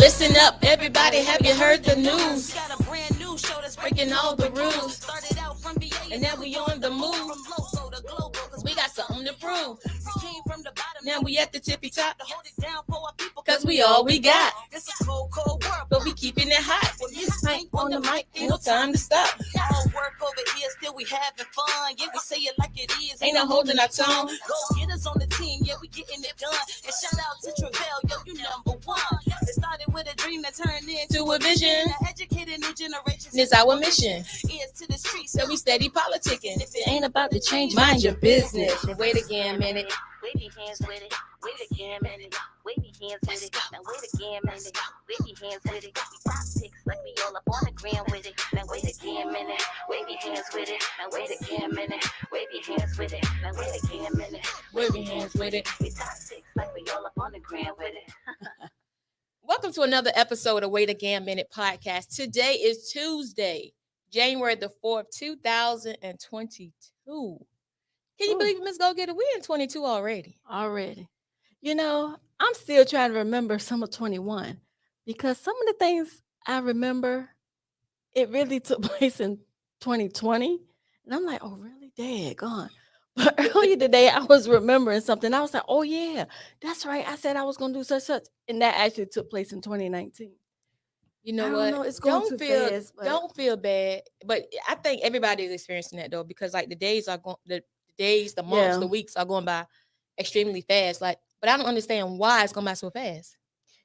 Listen up, everybody, have you heard the news? Got a brand new show that's breaking all the rules. Started out from VA and now we on the move. From local to global, cause we got something to prove. We came from the bottom, now we at the tippy top. To hold it down for our people, cause we all we got. This is cold, cold world, but we keeping it hot. With Miss Mike on the mic, ain't no time to stop. All work over here, still we having fun. Yeah, we say it like it is, ain't no holding our tongue. Go get us on the team, yeah, we getting it done. And shout out to Travell, yo, you number one. It started with a dream that turned into a vision. The educated new generation is our mission. Ears to the streets, so we steady politicking. If it ain't about to change, mind your business. And wait again a minute. Wave your hands with it. Wave again a minute. Wave your hands with it. Now wait again a minute. Wave your hands with it. We top picks like we all up on the ground with it. Now wait again a minute. Wave your hands with it. Now wait again a minute. Wave your hands with it. Now wait again a minute. Wave your hands with it. We top picks like we all up on the ground with it. Welcome to another episode of Wait Again Minute podcast. Today is Tuesday, January the 4th, 2022. Can you believe Miss Go Getter? We in 22 already. You know, I'm still trying to remember some of 21 because some of the things I remember, it really took place in 2020. And I'm like, oh, really? Daggone. But earlier today, I was remembering something. I was like, oh, yeah, that's right. I said I was going to do such. And that actually took place in 2019. You know I don't what? know, it's going too fast, but- Don't feel bad. But I think everybody is experiencing that though, because like the days are going, the days, the months, Yeah. the weeks are going by extremely fast. Like, but I don't understand why it's going by so fast.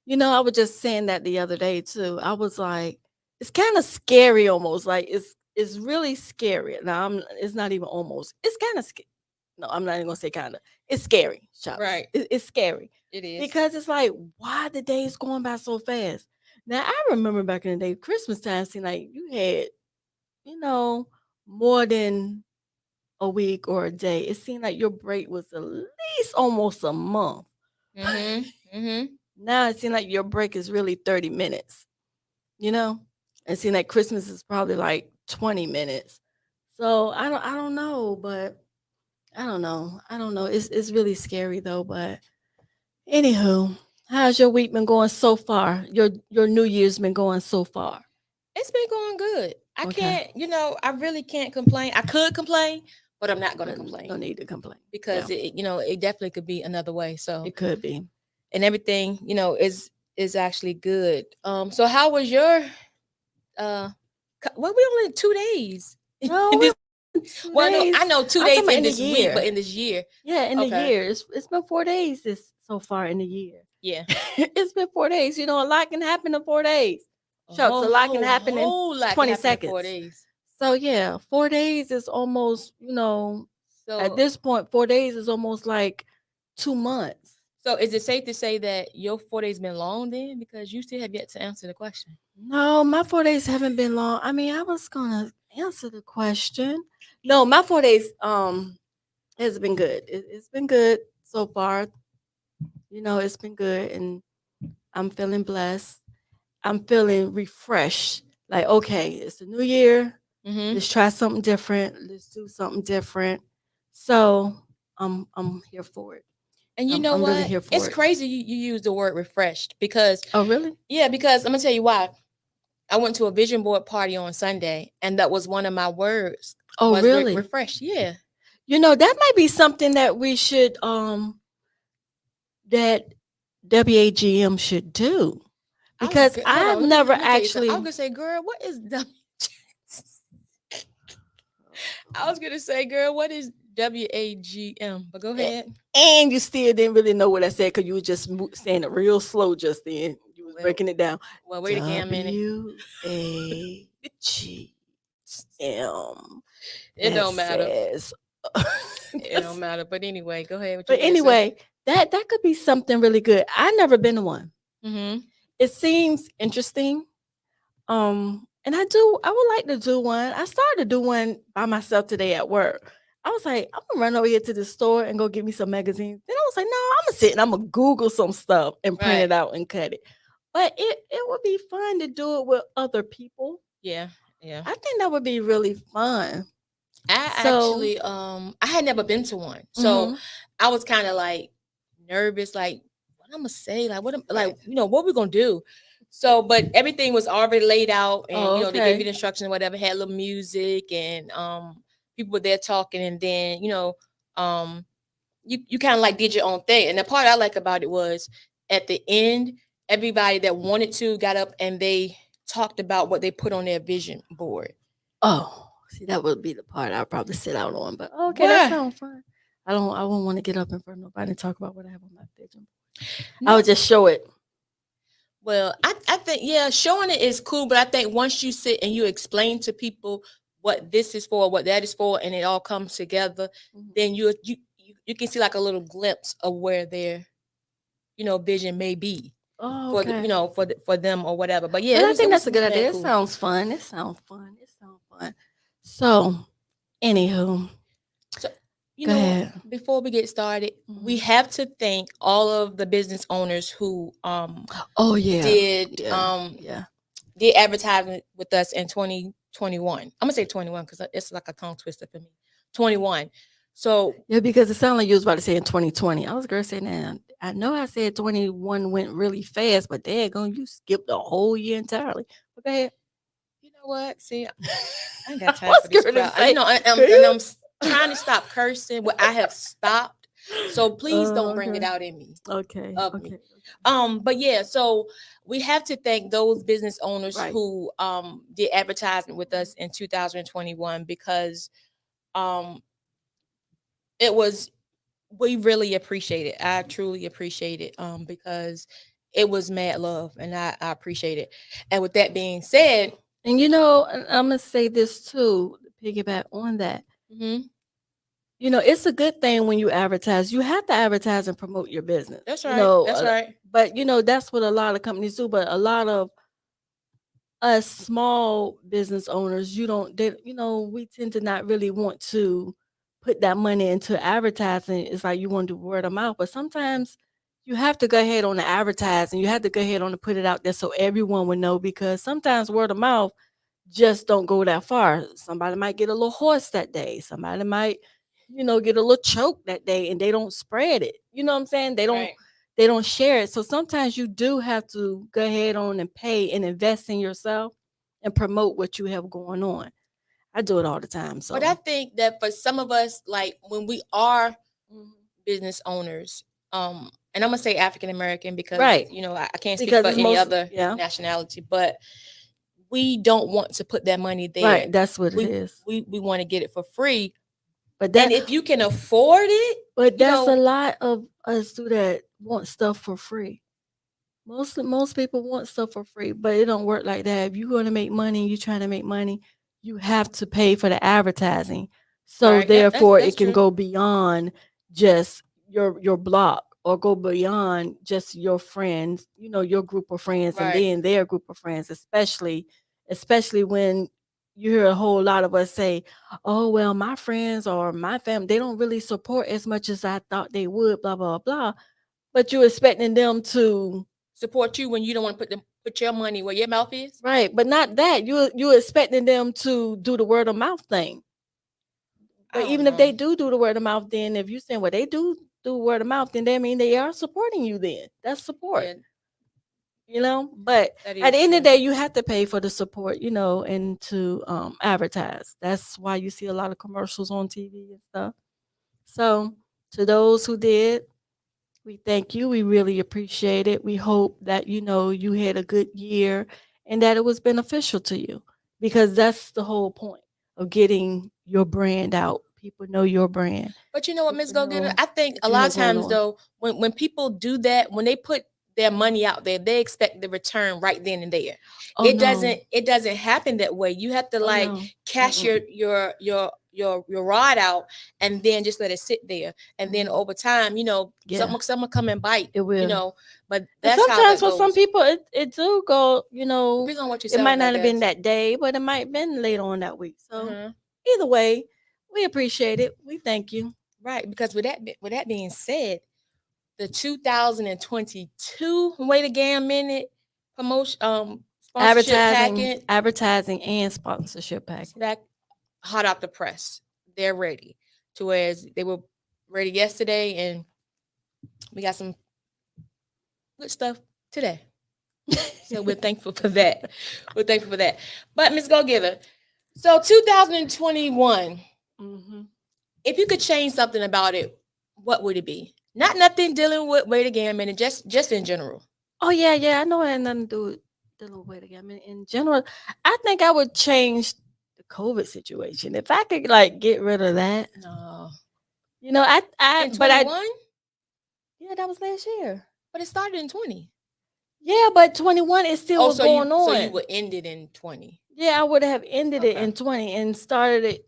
You know, I was just saying that the other day too. I was like, it's kind of scary almost. Like it's really scary. Now it's not even almost. It's kind of scary. No, I'm not even gonna say kind of. It's scary, Chuck. Right. It's scary It is. because it's like, why the days going by so fast? Now I remember back in the day, Christmas time seemed like you had, more than a week or a day. It seemed like your break was at least almost a month. Now it seems like your break is really 30 minutes. It seems like Christmas is probably like 20 minutes. So I don't know, but I don't know. It's really scary though, but anywho, how's your week been going so far? Your New Year's been going so far. It's been going good. I Okay. can't, I really can't complain. I could complain, but I'm not going to complain. No need to complain Because it definitely could be another way. So it could be. and everything, is actually good. So how was your well, we only 2 days. No, In this- Two well, days. I know 2 I'm days talking about in in the this week, year. but in this year, Yeah, in the Okay. year. It's been 4 days so far in the year. yeah. It's been 4 days. A lot can happen in 4 days. Shucks, a lot can happen in whole lot can 20 happen in 4 seconds. days. So yeah, 4 days is almost, So at this point, 4 days is almost like 2 months. So is it safe to say that your 4 days been long then? Because you still have yet to answer the question. No, my 4 days haven't been long. I mean, I was gonna answer the question. No, my 4 days has been good. It's been good so far. It's been good, and I'm feeling blessed. I'm feeling refreshed. Like, okay, it's a new year. Mm-hmm. Let's try something different. Let's do something different. So I'm here for it. And you I'm- know I'm what? really here for It's it. crazy you use the word refreshed because Oh, really? because I'm gonna tell you why. I went to a vision board party on Sunday, and that was one of my words. Oh, was really? refreshed. Yeah. That might be something that we should that WAGM should do. Because I've never actually I was gonna say, girl, what is I was gonna say, girl, what is WAGM? But go ahead. and you still didn't really know what I said because you were just saying it real slow just then. You was Well, breaking it down. Well, wait again a minute. WAGM. It don't matter. says- It don't matter. But anyway, go ahead. But anyway, that could be something really good. I've never been to one. Mm-hmm. It seems interesting. And I would like to do one. I started to do one by myself today at work. I was like, I'm gonna run over here to the store and go get me some magazines. Then I was like, no, I'm gonna sit and I'm gonna Google some stuff and print it out and cut it. But it would be fun to do it with other people. Yeah. Yeah. I think that would be really fun. Actually I had never been to one. So I was kind of like nervous, like what I'm gonna say, like what what we gonna do. So, but everything was already laid out, and Oh, they gave you okay. the instructions and whatever, had a little music, and people were there talking, and then um you kind of like did your own thing. And the part I like about it was at the end, everybody that wanted to got up and they talked about what they put on their vision board. Oh, see, that would be the part I'd probably sit out on. But okay, that Why? sounds fun. I don't. I won't want to get up in front of nobody and talk about what I have on my vision. I No. would just show it. Well, I think, yeah, showing it is cool, but I think once you sit and you explain to people what this is for, what that is for, and it all comes together, Mhm. then you can see like a little glimpse of where their vision may be Oh, for okay. for them or whatever. But yeah, But it I was it think was that's it a was good mad idea. It cool. sounds fun. It sounds fun. It sounds fun. So, anywho, So, go ahead. before we get started, we Mhm. have to thank all of the business owners who Oh yeah, did yeah, yeah. did advertisement with us in 2021. I'm gonna say 21 because it's like a tongue twister for me. 21. So Yeah, because it sounded like you was about to say in 2020. I was gonna say, now I know I said 21 went really fast, but daggone, you skipped the whole year entirely. But go ahead. you know what? See, I ain't I got time was for this gonna crowd. say, And girl, I'm trying to stop cursing. What I have stopped. So please don't bring it okay, out in me okay, of me. okay. But yeah, so we have to thank those business owners Right. who did advertisement with us in 2021 because um it was we really appreciate it. I truly appreciate it because it was mad love, and I appreciate it. And with that being said, And I'm gonna say this too, to piggyback on that. mhm, It's a good thing when you advertise. You have to advertise and promote your business. that's right. That's right. But that's what a lot of companies do. But a lot of us small business owners, we tend to not really want to put that money into advertising. It's like you want to do word of mouth, but sometimes you have to go ahead on the advertising. You have to go ahead on to put it out there so everyone would know, because sometimes word of mouth just don't go that far. Somebody might get a little hoarse that day. Somebody might, get a little choke that day, and they don't spread it. You know what I'm saying? Right. They don't share it. So sometimes you do have to go ahead on and pay and invest in yourself and promote what you have going on. I do it all the time. But I So think that for some of us, like when we are Mhm. business owners, and I'm gonna say African American because Right. I can't speak Because for it's any most, other yeah. nationality, but we don't want to put that money there. Right. That's what it We is. we want to get it for free, But and that if you can afford it, but you that's a know, lot of us do that want stuff for free. Most people want stuff for free, but it don't work like that. If you're going to make money and you're trying to make money, you have to pay for the advertising. So right? That's therefore, that's it can true. go beyond just your block, or go beyond just your friends, your group of friends, and Right. then their group of friends, especially when you hear a whole lot of us say, "Oh, well, my friends or my family, they don't really support as much as I thought they would, blah blah blah." But you're expecting them to. Support you when you don't want to put your money where your mouth is. Right, but not that. You expecting them to do the word of mouth thing. I But don't even if know. they do the word of mouth, then if you saying, well, they do word of mouth, then that mean they are supporting you. Then that's support, Yeah, But that at is the end of true. the day, you have to pay for the support, and to advertise. That's why you see a lot of commercials on TV and stuff. So to those who did, we thank you. We really appreciate it. We hope that you had a good year and that it was beneficial to you, because that's the whole point of getting your brand out. People know your brand. But you know what, Miss People Go Getter? know I think what a you lot have of going times on. though, when people do that, when they put their money out there, they expect the return right then and there. Oh It no. doesn't happen that way. You have to Oh like no. cash Mm-mm. your rod out and then just let it sit there. And then Mhm. over time, Yeah, someone come and bite, it will. but And that's how sometimes that for some goes. people it do go, Depends on what you're it might selling, I not have been guess. that day, but it might have been later on that week. So Uh-huh. either way, we appreciate it. We thank you. Right. Because with that being said, the 2022 Wait Again Minute promotion sponsorship packet Advertising and sponsorship is package. back hot out the press. They're ready. To whereas they were ready yesterday, and we got some good stuff today. So we're thankful for that. We're thankful for that. But Miss Go Giver, so 2021, Hmm. if you could change something about it, what would it be? Not nothing dealing with weight again, man, just in general. Oh yeah, yeah. I know it had nothing to do with dealing with weight again. I mean, in general, I think I would change the COVID situation if I could like get rid of that. No. You know, In 21? yeah, that was last year. But it started in 20. Yeah, but 21 it still Oh, was going so you on. would end it in 20. Yeah, I would have ended it Okay. in 20 and started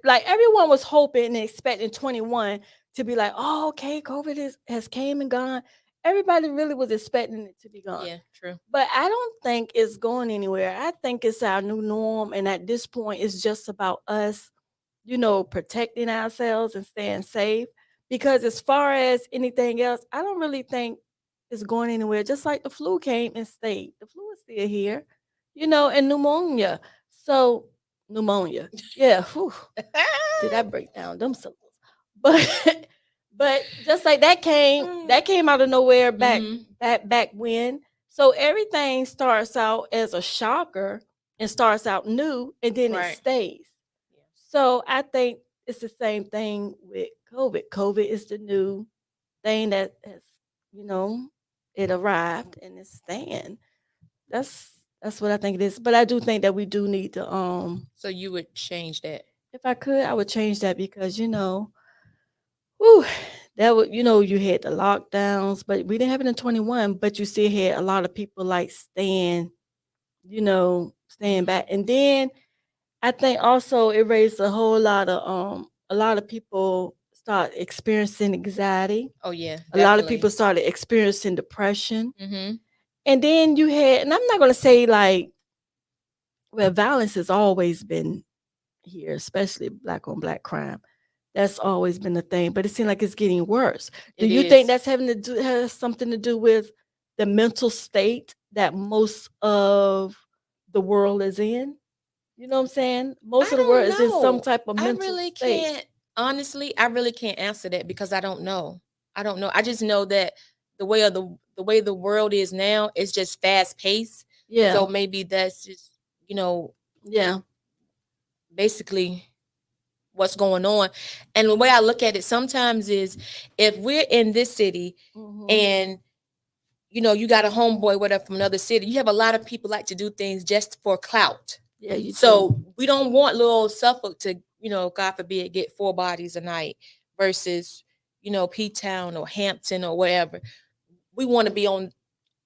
like everyone was hoping and expecting 21 to be like, oh, okay, COVID has came and gone. Everybody really was expecting it to be gone. Yeah, true. But I don't think it's going anywhere. I think it's our new norm. And at this point, it's just about us, protecting ourselves and staying safe. Because as far as anything else, I don't really think it's going anywhere. Just like the flu came and stayed. The flu is still here, and pneumonia. So, pneumonia. Yeah. Whew, did I break down them syllables? But but just like that came out of nowhere back Mhm. back when. So everything starts out as a shocker and starts out new and then it Right. stays. So I think it's the same thing with COVID. COVID is the new thing that has, you know, it arrived and it's staying. That's that's what I think it is. But I do think that we do need to So you would change that. if I could, I would change that because whew, that would you had the lockdowns, but we didn't have it in 21, but you still had a lot of people like staying Mhm. back. And then I think also it raised a lot of people start experiencing anxiety. Oh yeah, A lot of definitely. people started experiencing depression. Mhm. And then you had, and I'm not gonna say like, well, violence has always been here, especially black on black crime. That's always been the thing, but it seems like it's getting worse. Do It you think is. that's has something to do with the mental state that most of the world is in? You know what I'm saying? Most I of the don't world is in some know. type of I mental really state. can't honestly, I really can't answer that because I don't know. I don't know. I just know that the way the world is now is just fast paced. Yeah, So maybe that's just, you know, yeah. basically what's going on. And the way I look at it sometimes is if we're in this city Hmm. and you got a homeboy, whatever, from another city, you have a lot of people like to do things just for clout. Yeah, you do. So we don't want little old Suffolk to, God forbid, get 4 bodies a night versus, P Town or Hampton or whatever. We want to be on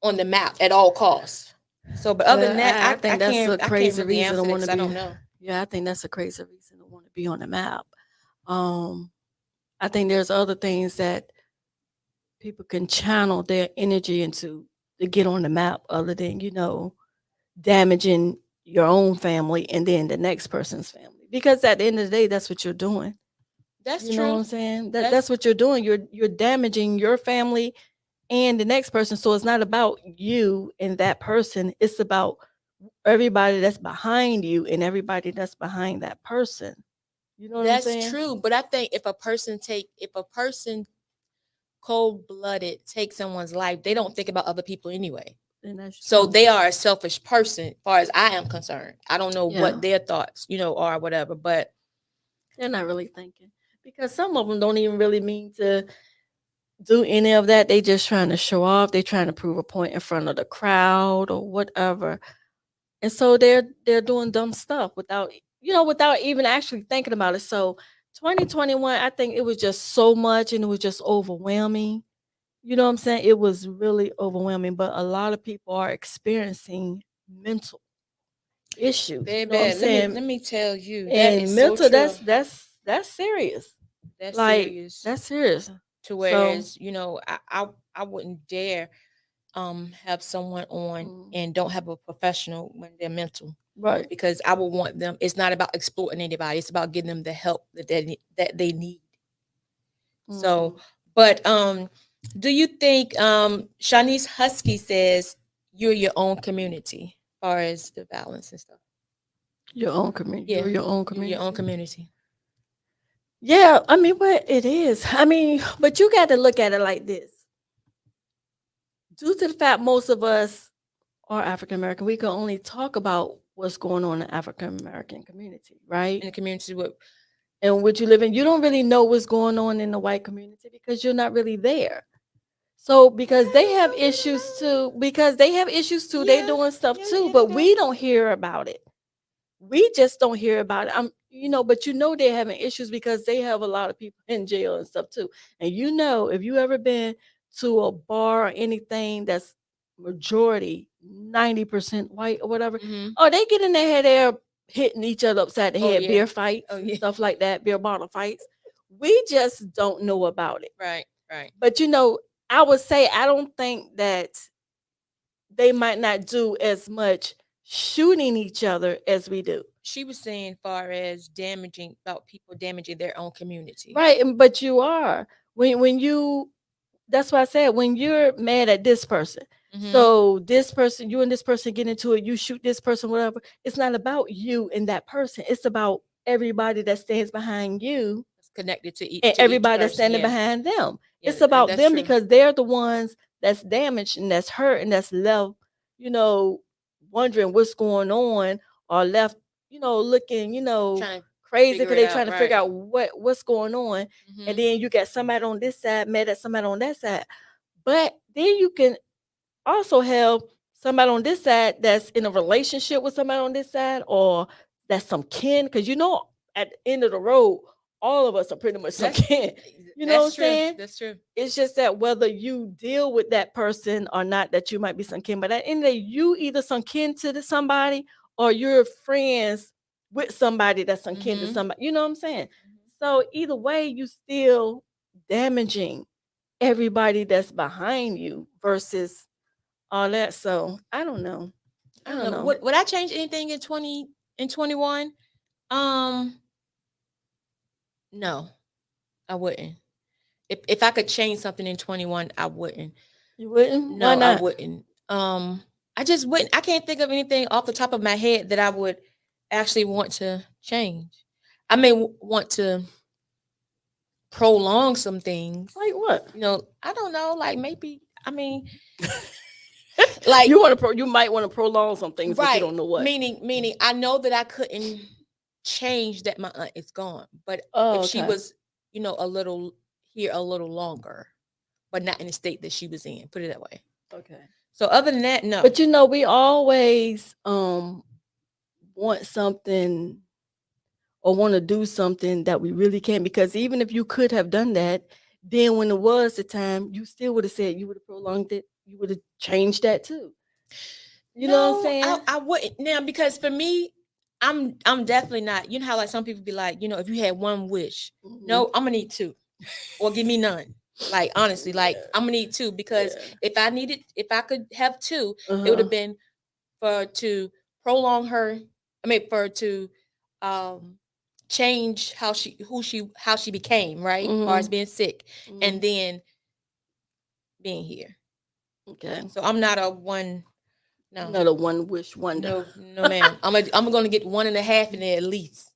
the map at all costs. So, but other than Well, that, I I think that's a I can't crazy really reason to answer that want because to I don't be. know. Yeah, I think that's a crazy reason to want to be on the map. Um, I think there's other things that people can channel their energy into to get on the map, other than damaging your own family and then the next person's family. Because at the end of the day, that's what you're doing. That's You know what true. I'm saying? That's That's what you're doing. You're damaging your family and the next person. So it's not about you and that person. It's about everybody that's behind you and everybody that's behind that person. You know what I'm that's saying? true. But I think if a person cold blooded take someone's life, they don't think about other people anyway. And that's So true. they are a selfish person, as far as I am concerned. I don't know Yeah. what their thoughts, are, whatever. But They're not really thinking because some of them don't even really mean to do any of that. They just trying to show off. They trying to prove a point in front of the crowd or whatever. And so they're doing dumb stuff without even actually thinking about it. So 2021, I think it was just so much and it was just overwhelming. You know what I'm saying? It was really overwhelming, but a lot of people are experiencing mental issues. You know what I'm baby, saying? let me tell you, that is And so mental, true. that's serious. That's Like serious. that's serious. To So, whereas, I wouldn't dare have someone on mm, and don't have a professional when they're mental, right. because I would want them. It's not about exploiting anybody. It's about getting them the help that they need. So, Mhm. but do you think Shanice Husky says you're your own community as far as the balance and stuff? Your own community. Yeah, You're your own you're your own community. community. Yeah, I mean, what it is. I mean, but you got to look at it like this. Due to the fact most of us or African American, we can only talk about what's going on in the African American community, right? in the community with And what you live in, you don't really know what's going on in the white community because you're not really there. So because they have issues too, they're Yeah, doing stuff yeah, too, yeah, but they we do. don't hear about it. We just don't hear about it. But they're having issues because they have a lot of people in jail and stuff too. And if you ever been to a bar or anything that's majority 90% white or whatever, Mm-hmm. oh, they get in their head, they're hitting each other upside the Oh head, yeah. beer fights Oh and yeah. stuff like that, beer bottle fights. We just don't know about it. Right. Right. But I would say I don't think that they might not do as much shooting each other as we do. She was saying, far as damaging about people damaging their own community. Right, but you are when you that's why I said when you're mad at this person. Mm-hmm. So this person, you and this person get into it, you shoot this person, whatever. It's not about you and that person. It's about everybody that stands behind you It's connected and to each everybody that's person. standing Yeah. behind them. Yeah. It's about That's them true. because they're the ones that's damaged and that's hurt and that's left, you know, wondering what's going on or left, looking, Trying to crazy figure because it they out. trying to figure Right. out what's going on. And Mm-hmm. then you got somebody on this side mad at somebody on that side. But then you can also have somebody on this side that's in a relationship with somebody on this side, or that's some kin. Because at the end of the road, all of us are pretty much some That's kin. You know what I'm that's true. saying? That's true. It's just that whether you deal with that person or not, that you might be some kin. But at the end of the day, you either some kin to somebody or you're friends with somebody that's some kin to Mm-hmm. somebody. You know what I'm saying? Mm-hmm. So either way, you still damaging everybody that's behind you versus all that. So I don't know. I I don't don't know. know. Would I change anything in 2021? Um, no, I wouldn't. If I could change something in 21, I wouldn't. You wouldn't? Why No, I not? wouldn't. I just wouldn't. I can't think of anything off the top of my head that I would actually want to change. I may want to prolong some things. Like what? I don't know. Like maybe. I mean, like You might want to prolong some things, but you right. don't know what. Meaning, I know that I couldn't change that my aunt is gone, but Oh, if she okay. was, a little here a little longer, but not in the state that she was in. Put it that way. Okay. So other than that, no. But we always want something or want to do something that we really can't, because even if you could have done that, then when it was the time, you still would have said you would have prolonged it. You would have changed that too. You know what I'm No, saying? I wouldn't now because for me, I'm definitely not. You know how like some people be like, if you had one wish, Mhm. no, I'm gonna need two, or give me none. Like honestly, like Yeah. I'm gonna need two because Yeah. if I could have two, it would Uh-huh. have been for to prolong her. I mean, for to um change how she became right, as far as Mhm. being sick, and Mhm. then being here. Okay. So I'm not a one. No, Another one wish wonder. no, ma'am. I'm gonna get one and a half in there at least.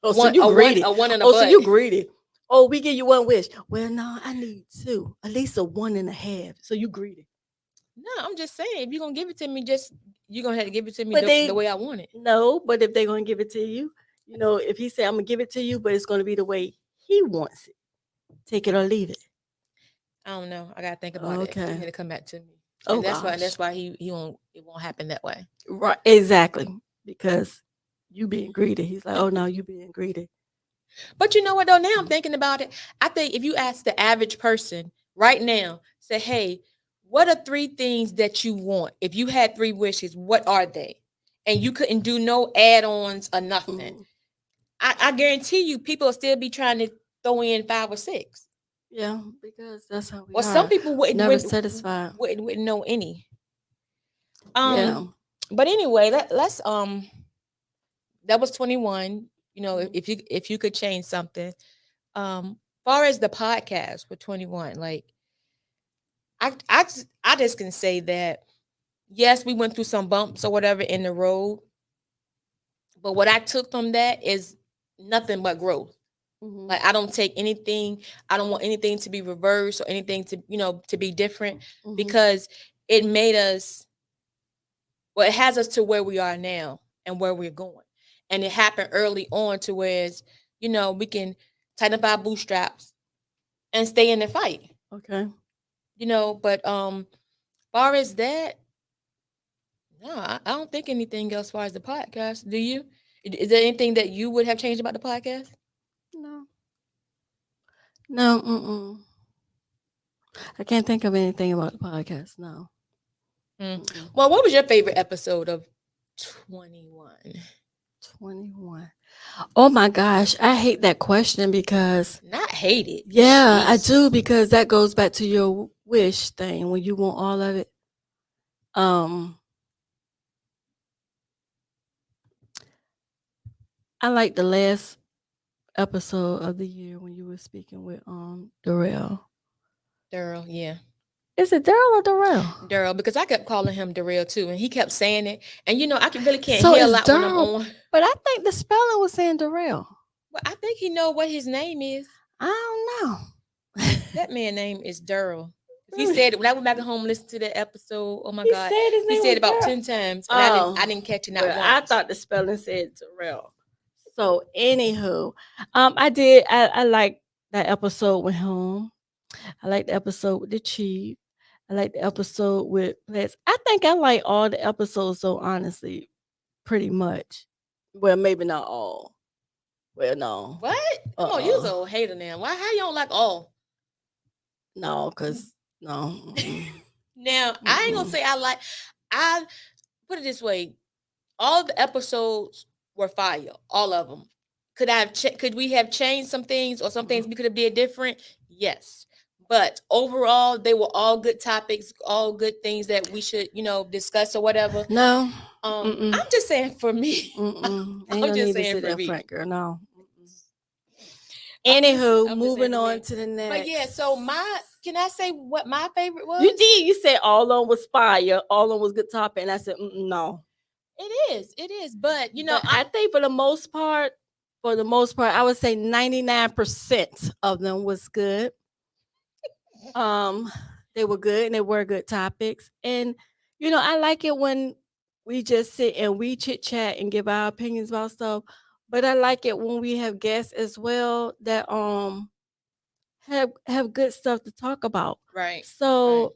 Oh, so you greedy. A one and a Oh, so butt. you greedy. Oh, we give you one wish. Well, no, I need two. At least a one and a half. So you greedy. No, I'm just saying, if you're gonna give it to me, just you're gonna have to give it to me But the way I want it. no, but if they're gonna give it to you, if he say I'm gonna give it to you, but it's gonna be the way he wants it. Take it or leave it. I don't know. I gotta think about it. He Okay. had to come back to me, Oh and gosh. that's why he won't. It won't happen that way. Right. Exactly. Because you being greedy. He's like, oh no, you being greedy. But you know what though? Now I'm thinking about it. I think if you ask the average person right now, say, "Hey, what are three things that you want? If you had three wishes, what are they?" And you couldn't do no add-ons or nothing. Mhm. I guarantee you, people will still be trying to throw in 5 or 6. Yeah, because that's how we Or are. some people Never satisfied. wouldn't know any. Yeah. But anyway, let's that was 21. Mhm. If you could change something. Far as the podcast for 21, like I just can say that yes, we went through some bumps or whatever in the road, but what I took from that is nothing but growth. Mhm. Like I don't take anything, I don't want anything to be reversed or anything to to be different, Mhm. because it made us Well, it has us to where we are now and where we're going. And it happened early on to whereas, we can tighten up our bootstraps and stay in the fight. Okay. But far as that, no, I don't think anything else as far as the podcast. Do you? Is there anything that you would have changed about the podcast? No. No. I can't think of anything about the podcast. No. Well, what was your favorite episode of 21? 21. Oh my gosh, I hate that question because Not hate it. yeah, I Jeez. do because that goes back to your wish thing when you want all of it. I like the last episode of the year when you were speaking with Darrell. Daryl, yeah. Is it Daryl or Darrell? Daryl, because I kept calling him Darrell too, and he kept saying it. And I really can't So hear a it's lot when I'm Daryl. on. But I think the spelling was saying Darrell. Well, I think he know what his name is. I don't know. That man's name is Daryl. He said it when I went back home and listened to that episode. Oh my He God. said his He name said was about Daryl. 10 times. And Oh. I didn't catch it not Well, once. I thought the spelling said Darrell. So anywho, I like that episode with him. I like the episode with the chief. I like the episode with Pletz. I think I like all the episodes, so honestly, pretty much. Well, maybe not all. Well, no. What? Come on, you're a hater now. Why? How you don't like all? No, because no. Now, I ain't gonna say I put it this way. All the episodes were fire. All of them. Could we have changed some things or some things we could have did different? Yes. But overall, they were all good topics, all good things that we should, discuss or whatever. No. I'm just saying for me. Ain't I'm no just need to saying sit for there me. front, girl. No. I'm Anywho, just moving saying for on me. to the next. But yeah, so can I say what my favorite was? You did. You said all of them was fire. All of them was good topic. And I said, no. It is. But, But I think for the most part, I would say 99% of them was good. They were good and they were good topics. And, I like it when we just sit and we chit chat and give our opinions about stuff. But I like it when we have guests as well that have good stuff to talk about. Right. So,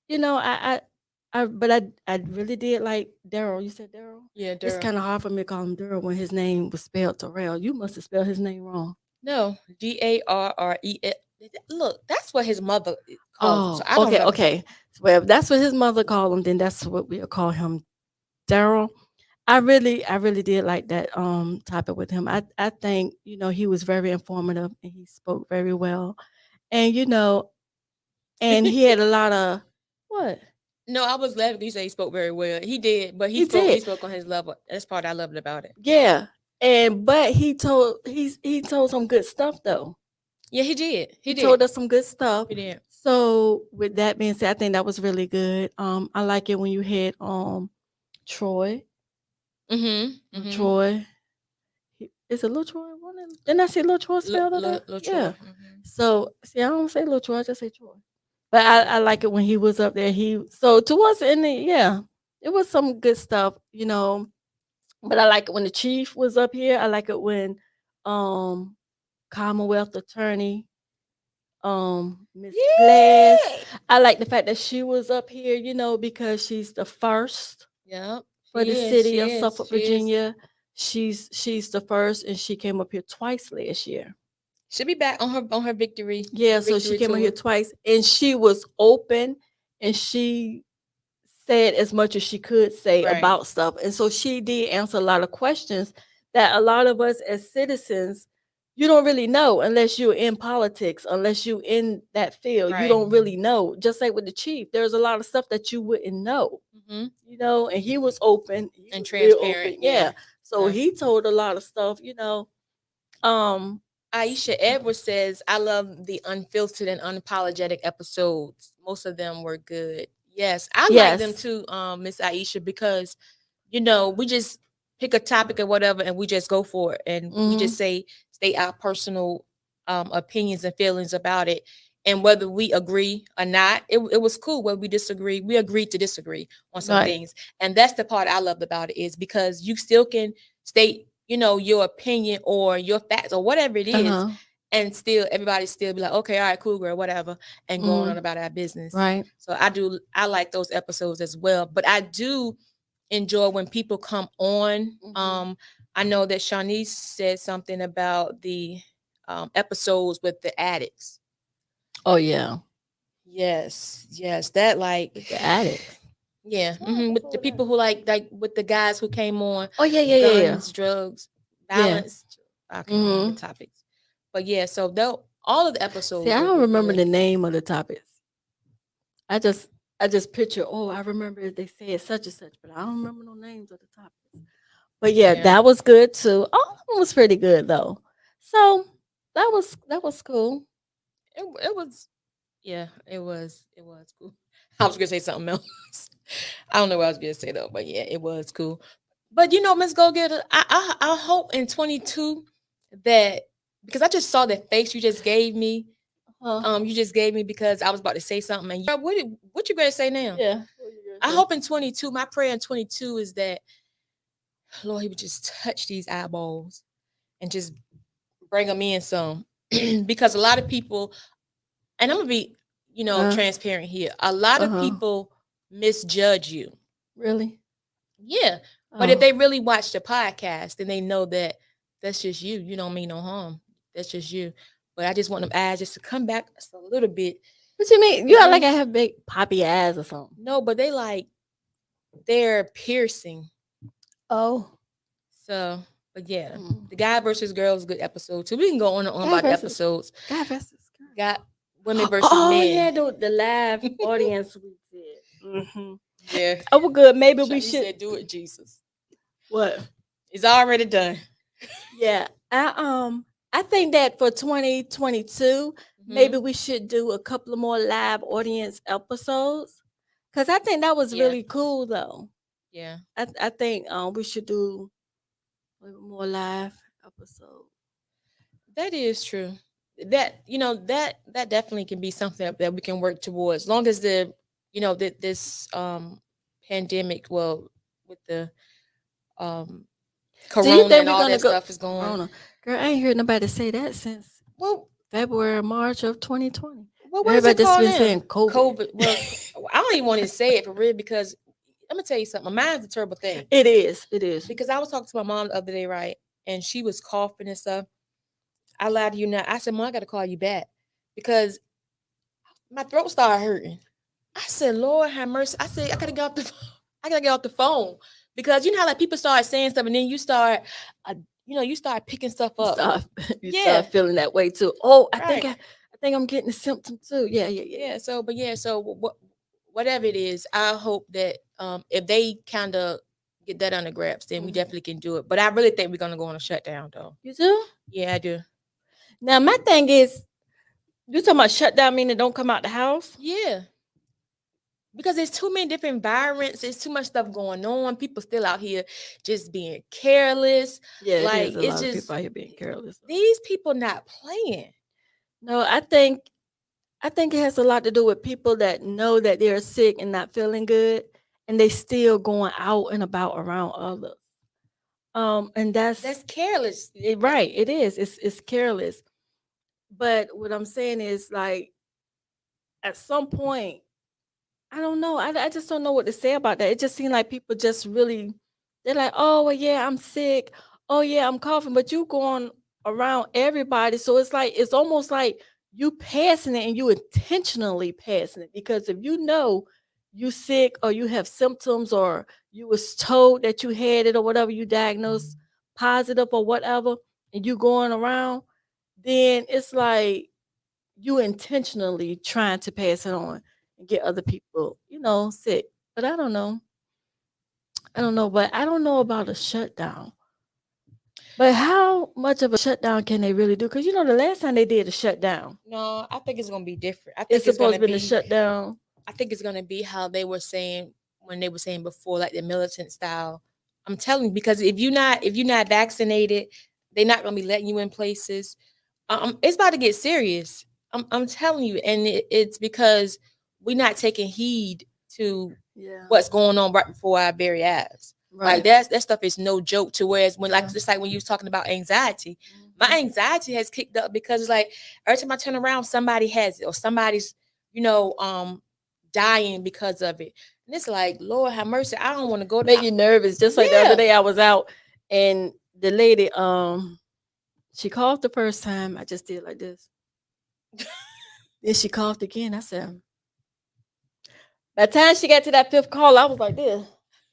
I really did like Daryl. You said Daryl? Yeah, Daryl. It's kind of hard for me to call him Daryl when his name was spelled Darrell. You must have spelled his name wrong. No, Darrel. Look, that's what his mother calls him. So I don't know. Okay. Well, if that's what his mother called him, then that's what we'll call him, Daryl. I really did like that topic with him. I think he was very informative and he spoke very well, and and he had a lot of what. No, I was laughing. You say he spoke very well. He did, but He he did. spoke on his level. That's part I loved about it. Yeah, but he told some good stuff though. Yeah, he did. He did. told us some good stuff. He did. So with that being said, I think that was really good. I like it when you had Troy. Troy. Is it Lil Troy? Didn't I say Lil Troy spelled it? Lil Yeah. Troy. So see, I don't say Lil Troy, I just say Troy. But I like it when he was up there. So to us it was some good stuff, But I like it when the chief was up here. I like it when Commonwealth attorney Miss Glass. I like the fact that she was up here, because she's the first for the city of Suffolk, Virginia. She's the first, and she came up here twice last year. She'll be back on her victory. Yeah, so she came up here twice, and she was open, and she said as much as she could say about stuff, and so she did answer a lot of questions that a lot of us as citizens, you don't really know unless you're in politics, unless you're in that field. You don't really know. Just like with the chief, there's a lot of stuff that you wouldn't know, and he was open and transparent. Yeah. So he told a lot of stuff, Aisha Edwards says, I love the unfiltered and unapologetic episodes. Most of them were good. Yes, I like them too, Miss Aisha, because, we just pick a topic or whatever and we just go for it. And we just state our personal opinions and feelings about it. And whether we agree or not, it was cool. Whether we disagree, we agreed to disagree on some Right. things. And that's the part I loved about it, is because you still can state, your opinion or your facts or whatever it is, Uh-huh. and still everybody still be like, okay, all right, cool, girl, whatever, and going on Mhm. about our business. Right. So I like those episodes as well. But I do enjoy when people come on. Mhm. I know that Shanice said something about the episodes with the addicts. Oh yeah. Yes, that like With the addicts. yeah, What happened with over the there? people who like with the guys who came on, Oh yeah. guns, drugs, Yeah. violence. I can't remember the Mhm. topics, but yeah, so though all of the See, episodes I don't were remember good. the name of the topics. I just I just picture, oh, I remember they said such and such, but I don't remember no names of the topics. But yeah, Yeah, that was good too. All of them was pretty good though. So that was cool. it was. Yeah, it was cool. I was gonna say something else. I don't know what I was gonna say though, but yeah, it was cool. But Miss Go Getter, I hope in 22 that, because I just saw that face you just gave me. Huh? You just gave me because I was about to say something, and what you gonna say now? Yeah. What you I gonna say? hope in 22, my prayer in 22 is that Lord, He would just touch these eyeballs and just bring them in some, because a lot of people, and I'm gonna be, Uh transparent here. A lot of huh. people misjudge you. Really? Yeah. But if Oh. they really watch the podcast, then they know that that's just you. You don't mean no harm. That's just you. But I just want them eyes just to come back just a little bit. What you mean? You Because act like I have big poppy eyes or something. no, but they're piercing. Oh. So, but yeah, Mm. the guy versus girl is a good episode too. We can go on and on Guy about the versus episodes. guy versus Got women girl. versus Oh men. yeah, the live audience we did. Yeah. Oh, we're good. Maybe we Shani should. said, "Do it, Jesus." What? It's already done. Yeah. I think that for 2022, maybe Hmm. we should do a couple of more live audience episodes. Cause I think that was Yeah. really cool though. Yeah. I think we should do a little more live episodes. That is true. That definitely can be something that we can work towards. Long as that this pandemic, well, with the um Do you corona think and we're all gonna that go stuff is going. Corona? Girl, I ain't heard nobody say that since Well, February, March of 2020. what is Everybody it just called been now? saying COVID. COVID. Well, I don't even want to say it for real, because let me tell you something. Mine's a terrible thing, It is. It is. because I was talking to my mom the other day, right? And she was coughing and stuff. I lied to you not. I said, "Mom, I got to call you back because my throat started hurting." I said, "Lord have mercy." I said, "I gotta get off the phone. I gotta get off the phone." Because you know how like people start saying stuff and then uh, you start picking stuff You up. start you Yeah, start feeling that way too. Oh, right. I think I'm getting a symptom too. Yeah. Yeah. So whatever it is, I hope that if they kind of get that under grabs, then we Mhm. definitely can do it. But I really think we're gonna go on a shutdown though. You do? Yeah, I do. Now my thing is, you talking about shutdown meaning don't come out the house? Yeah. Because there's too many different environments. There's too much stuff going on. People still out here just being careless. Yeah, it is Like a it's lot of people just out here being careless. these people not playing. No, I think it has a lot to do with people that know that they're sick and not feeling good, and they still going out and about around others. And that's That's careless. right. It is. It's careless. But what I'm saying is, like, at some point, I don't know. I just don't know what to say about that. It just seems like people just really, they're like, oh, well, yeah, I'm sick. Oh, yeah, I'm coughing. But you going around everybody. So it's like, it's almost like you passing it and you intentionally passing it. Because if you know you sick or you have symptoms or you was told that you had it or whatever, you diagnosed positive or whatever, and you going around, then it's like you intentionally trying to pass it on and get other people, sick. But I don't know. I don't know. But I don't know about a shutdown. But how much of a shutdown can they really do? Because the last time they did a shutdown, No, I think it's gonna be different. I it's think it's supposed gonna to be a be. shutdown. I think it's gonna be how they were saying when they were saying before, like the militant style. I'm telling you, because if you're not vaccinated, they're not gonna be letting you in places. It's about to get serious. I'm telling you, and it's because we're not taking heed to Yeah. what's going on right before our very eyes. Right. Like that stuff is no joke. To whereas when like Yeah. just like when you was talking about anxiety, my anxiety has kicked up because it's like every time I turn around, somebody has it or somebody's, dying because of it. And it's like, Lord have mercy, I don't want to go to Make you nervous. Just like the other Yeah. day I was out and the lady, she coughed the first time. I just did like this. Then she coughed again. I said, by the time she got to that fifth call, I was like this.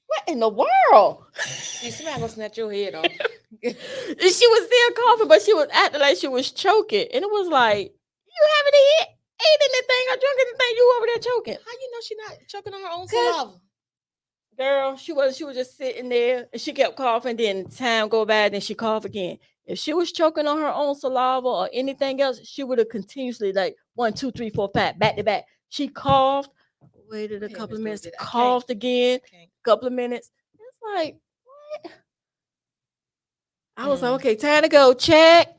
What in the world? See, somebody gonna snatch your head off. And she was still coughing, but she was acting like she was choking. And it was like, you haven't ate anything or drunk anything. You over there choking. How you know she not choking on her own 'Cause- saliva? Girl, she was just sitting there and she kept coughing. Then time go by, then she coughed again. If she was choking on her own saliva or anything else, she would have continuously like 1, 2, 3, 4, 5 back to back. She coughed, waited a Yeah, couple Miss of minutes, Dorothy, I can't. coughed again, Okay. couple of minutes. It's like, what? I was like, Mm. okay, time to go. Check.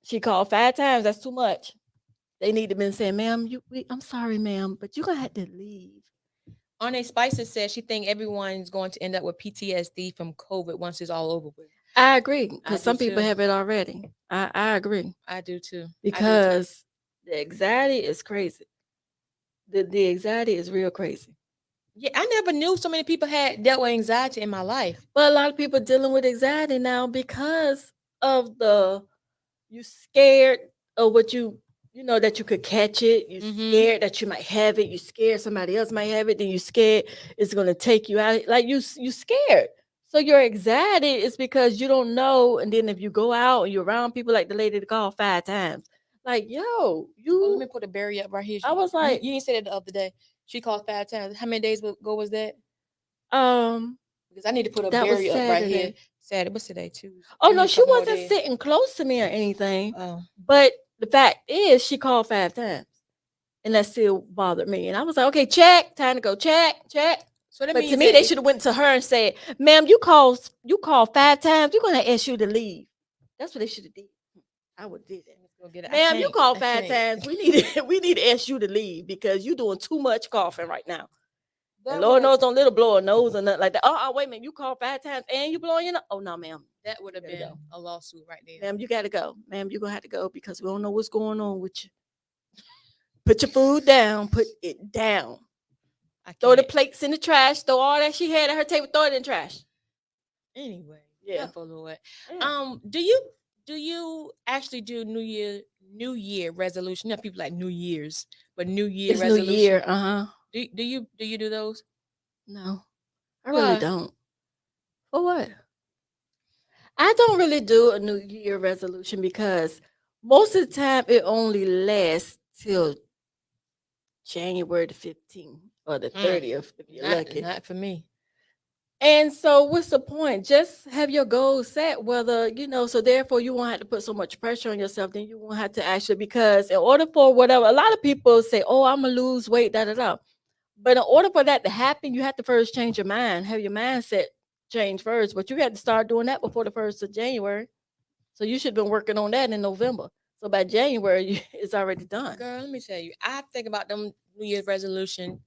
She called 5 times. That's too much. They need to been saying, ma'am, I'm sorry, ma'am, but you're gonna have to leave. Arne Spicer says she think everyone's going to end up with PTSD from COVID once it's all over with. I agree, I because do some people too. have it already. I agree. I do too. Because the anxiety is crazy. The anxiety is real crazy. Yeah, I never knew so many people had dealt with anxiety in my life. But a lot of people dealing with anxiety now because of you scared of what that you could catch it. You scared that you might have it. You scared somebody else might have it. Then you scared it's gonna take you out. Like you scared. So your anxiety is because you don't know. And then if you go out and you're around people like the lady that called 5 times, like Let me put a barrier up right here. I was like, you didn't say that the other day. She called 5 times. How many days ago was that? Because I need to put a that was barrier up right here. Saturday. Saturday. What's today? Tuesday. Oh I need no, a she couple more wasn't days. sitting close to me or anything. Oh. But the fact is, she called 5 times, and that still bothered me. And I was like, okay, check, time to go, check. So that But means to me, they should have went to her and said, "Ma'am, you called 5 times. We're gonna ask you to leave." That's what they should have did. I would did that. Ma'am, you called 5 times. We need to ask you to leave because you're doing too much coughing right now. And Lord knows don't little blow a nose or nothing like that. Oh, wait a minute, you called 5 times and you blowing your nose? Oh no, ma'am. That would have been a lawsuit right there. Ma'am, you gotta go. Ma'am, you're gonna have to go because we don't know what's going on with you. Put your food down. Put it down. Throw the plates in the trash. Throw all that she had at her table. Throw it in the trash. Anyway, yeah. Lord. Yeah. Do you actually do New Year resolution? You know, people like New Year's, but New Year resolution. New Year. Do you do those? No, I really don't. For what? I don't really do a New Year resolution because most of the time it only lasts till January the 15th or the 30th if you're lucky. Not for me. And so what's the point? Just have your goals set, whether, so therefore you won't have to put so much pressure on yourself. Then you won't have to actually, because in order for whatever, a lot of people say, oh, I'm going to lose weight, da. But in order for that to happen, you have to first change your mind, have your mindset change first. But you had to start doing that before the 1st of January. So you should have been working on that in November. So by January, it's already done. Girl, let me tell you, I think about them New Year's resolution,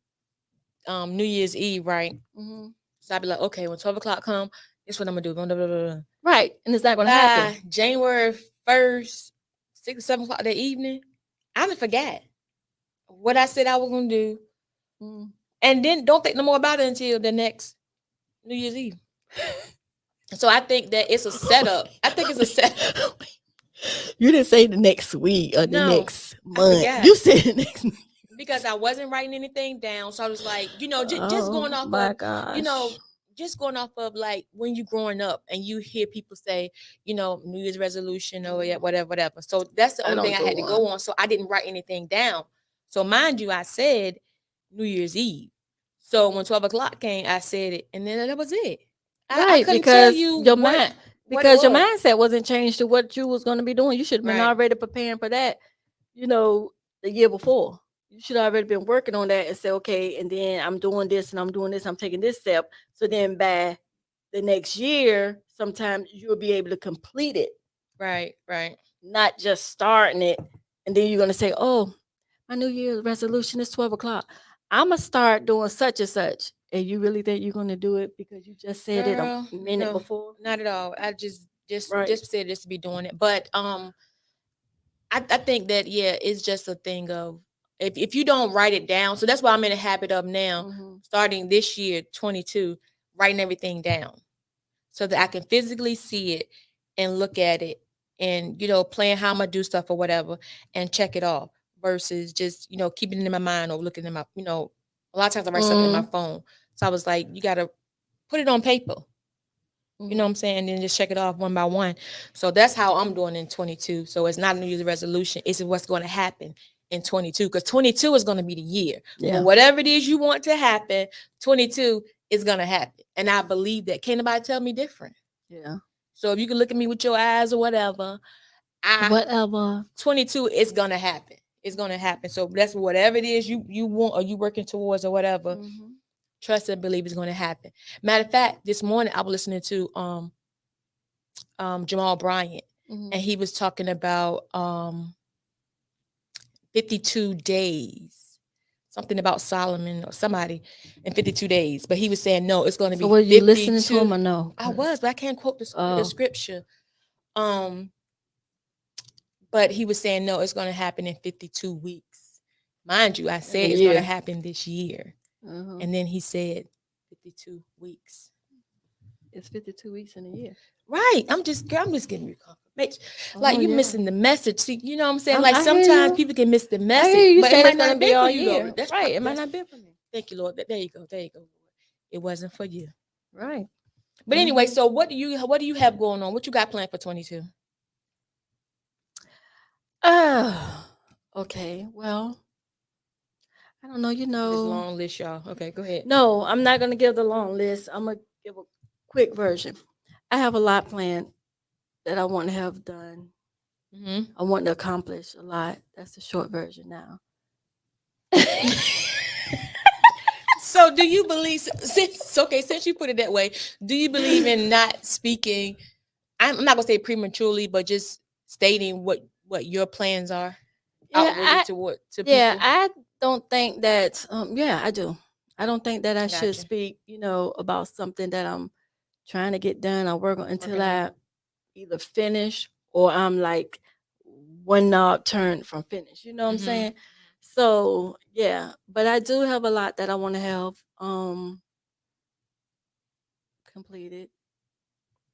New Year's Eve, right? Mm-hmm. So I'd be like, okay, when 12 o'clock come, this what I'm gonna do. Blah, blah, blah, blah. Right, and it's not gonna happen. January 1st, 6 or 7 o'clock that evening, I done forgot what I said I was gonna do, and then don't think no more about it until the next New Year's Eve. So I think that it's a setup. I think it's a setup. You didn't say the next week or the next month. You said the next week. Because I wasn't writing anything down. So I was like, just going off just going off of like when you growing up and you hear people say, New Year's resolution or whatever. So that's the only thing I had to go on. So I didn't write anything down. So mind you, I said New Year's Eve. So when 12 o'clock came, I said it, and then that was it. I couldn't tell you your mind, because your mindset wasn't changed to what you was going to be doing. You should have been already preparing for that, the year before. You should have already been working on that and say, okay, and then I'm doing this and I'm doing this. I'm taking this step. So then by the next year, sometimes you'll be able to complete it. Right. Not just starting it and then you're gonna say, "Oh, my New Year's resolution is 12 o'clock. I'm gonna start doing such and such." And you really think you're gonna do it because you just said it a Girl, minute no, before? not at all. I Right. just said just to be doing it. But I think that yeah, it's just a thing of if you don't write it down. So that's why I'm in a habit of now, Mhm. starting this year, 22, writing everything down so that I can physically see it and look at it and plan how I'm gonna do stuff or whatever and check it off versus just keeping it in my mind or looking in my a lot of times I write stuff in my Mhm. phone. So I was like, you gotta put it on paper. You know what Mhm. I'm saying? And then just check it off one by one. So that's how I'm doing in 22. So it's not a New Year's resolution. It's what's going to happen in 22. Because 22 is going to be the year. For Yeah. whatever it is you want to happen, 22 is going to happen. And I believe that. Can't nobody tell me different. Yeah. So if you can look at me with your eyes or whatever, Whatever. 22 is going to happen. It's going to happen. So that's whatever it is you want or you working towards or whatever. Mhm. Trust and believe is going to happen. Matter of fact, this morning I was listening to Jamal Bryant, and Mhm. he was talking about 52 days, something about Solomon or somebody in 52 days. But he was saying no, it's going to So be were you listening to 52. him or no? I was, but I can't quote the Oh. scripture. Um, but he was saying no, it's going to happen in 52 weeks. Mind you, I In a said it's going to year. happen this year, Mhm. and then he said 52 weeks. It's 52 weeks in a year. Right. I'm just giving you confirmation. Like Oh you yeah. missing the message. See, you know what I'm saying? Like I hear sometimes you. people can miss the I message, hear you but it saying it's might not gonna have be been for all you, Lord. year. Right. It might not be for me. Thank you, Lord. There you go. There you go. It wasn't for you. Right. But anyway, Mhm. so what do you have going on? What you got planned for 22? Oh. Okay. Well, I don't know. This long list, y'all. Okay, go ahead. No, I'm not gonna give the long list. I'm gonna give a quick version. I have a lot planned that I want to have done. Mm-hmm. I want to accomplish a lot. That's the short version now. So do you believe since you put it that way, do you believe in not speaking, I'm not gonna say prematurely, but just stating what your plans are Yeah, outwardly to yeah, people? I don't think that yeah, I do. I don't think that I should Gotcha. speak, about something that I'm trying to get done or work on until Working on. I either finish or I'm like one knob turned from finish. You know what I'm Mm-hmm. saying? So yeah, but I do have a lot that I want to have completed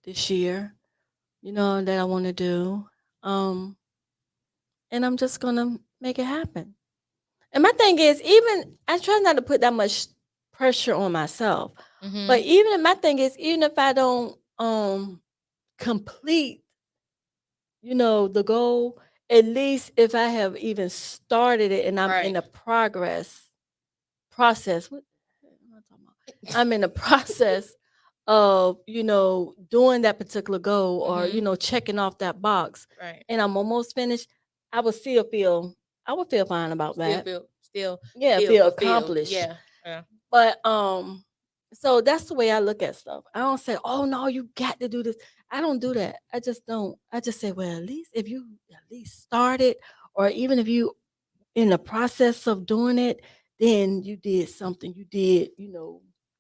this year, that I want to do. Um and I'm just gonna make it happen. And my thing is, even I try not to put that much pressure on myself. Mm-hmm. But my thing is, even if I don't complete, the goal, at least if I have even started it and I'm in Right. the process. What the heck am I talking about? I'm in the process of, doing that particular goal or, Mm-hmm. checking off that box Right. and I'm almost finished, I would still feel I would feel fine about that. Yeah, Feel feel fulfilled. accomplished. Yeah. Yeah. But so that's the way I look at stuff. I don't say, "Oh no, you got to do this." I don't do that. I just don't. I just say, "Well, at least if you at least started or even if you in the process of doing it, then you did something. You did,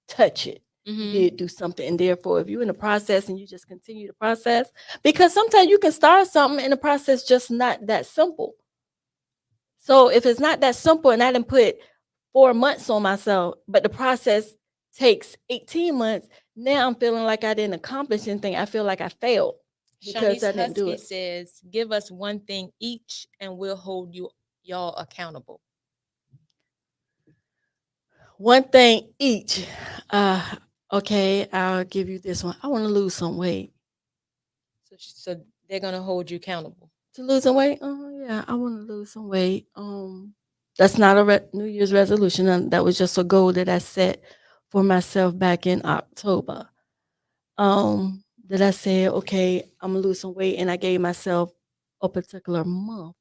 touch it. You Mm-hmm. did do something. And therefore, if you're in the process and you just continue the process, because sometimes you can start something and the process just not that simple. So if it's not that simple and I didn't put 4 months on myself, but the process takes 18 months, now I'm feeling like I didn't accomplish anything. I feel like I failed because Shanice I didn't do Husky it. says, "Give us one thing each, and we'll hold y'all accountable." One thing each. Uh okay, I'll give you this one. I want to lose some weight. So they're gonna hold you accountable. To lose some weight? Oh yeah, I want to lose some weight. That's not a New Year's resolution. That was just a goal that I set for myself back in October. That I said, okay, I'm gonna lose some weight, and I gave myself a particular month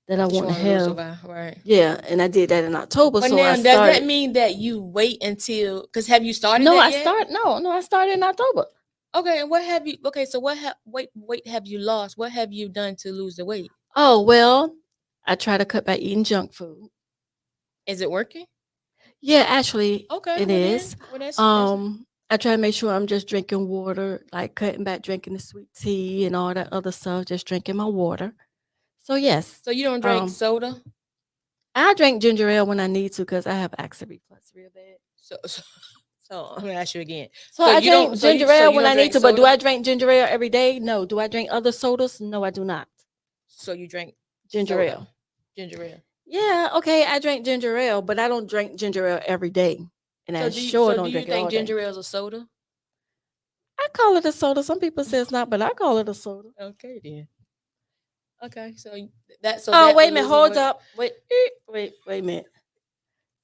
that I That you want to want to lose have. over, right? Yeah, and I did that in October. But So I now, does that started. mean that you wait until? Because have you started No, that I yet? start. No, I started in October. Okay, and what have you? Okay, so what have weight have you lost? What have you done to lose the weight? Oh well. I try to cut back eating junk food. Is it working? Yeah, actually, Okay, it well is. then, well that's I try to make sure I'm just drinking water, like cutting back drinking the sweet tea and all that other stuff, just drinking my water. So yes, so you don't drink um, soda? I drink ginger ale when I need to because I have acid reflux real bad. So I'm gonna ask you again. So I drink ginger So ale you when don't I need drink to, but do soda? I drink ginger ale every day? No. Do I drink other sodas? No, I do not. So you drink Ginger soda, ale. ginger ale. Yeah, okay, I drink ginger ale, but I don't drink ginger ale every day. And I sure Do don't you drink it think all day. ginger ale is a soda? I call it a soda. Some people say it's not, but I call it a soda. Okay then. Okay, so Oh, that wait would a minute. losing Hold weight. up. Wait a minute.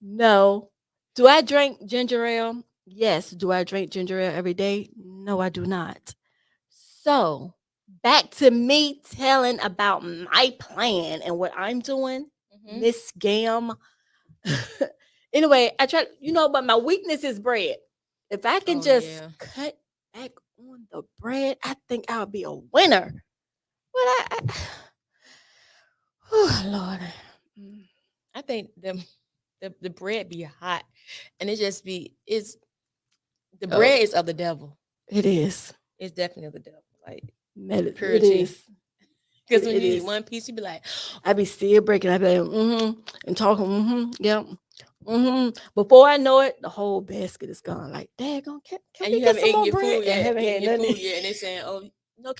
No. Do I drink ginger ale? Yes. Do I drink ginger ale every day? No, I do not. So, back to me telling about my plan and what I'm doing, Mhm. Miss Gam. Anyway, I try, but my weakness is bread. If I can Oh just yeah. cut back on the bread, I think I'll be a winner. But oh Lord. Mm. I think the bread be hot, and it just be it's the Oh, bread is of the devil. it is. It's definitely of the devil. Like It purity. is. Because when It you eat is. one piece, you be like, I be still breaking. I be like, and talking, yeah, Before I know it, the whole basket is gone. Like, daggone, can and we you get haven't some eaten more your bread? food I yet, haven't had nothing. and they're saying, "Oh, no,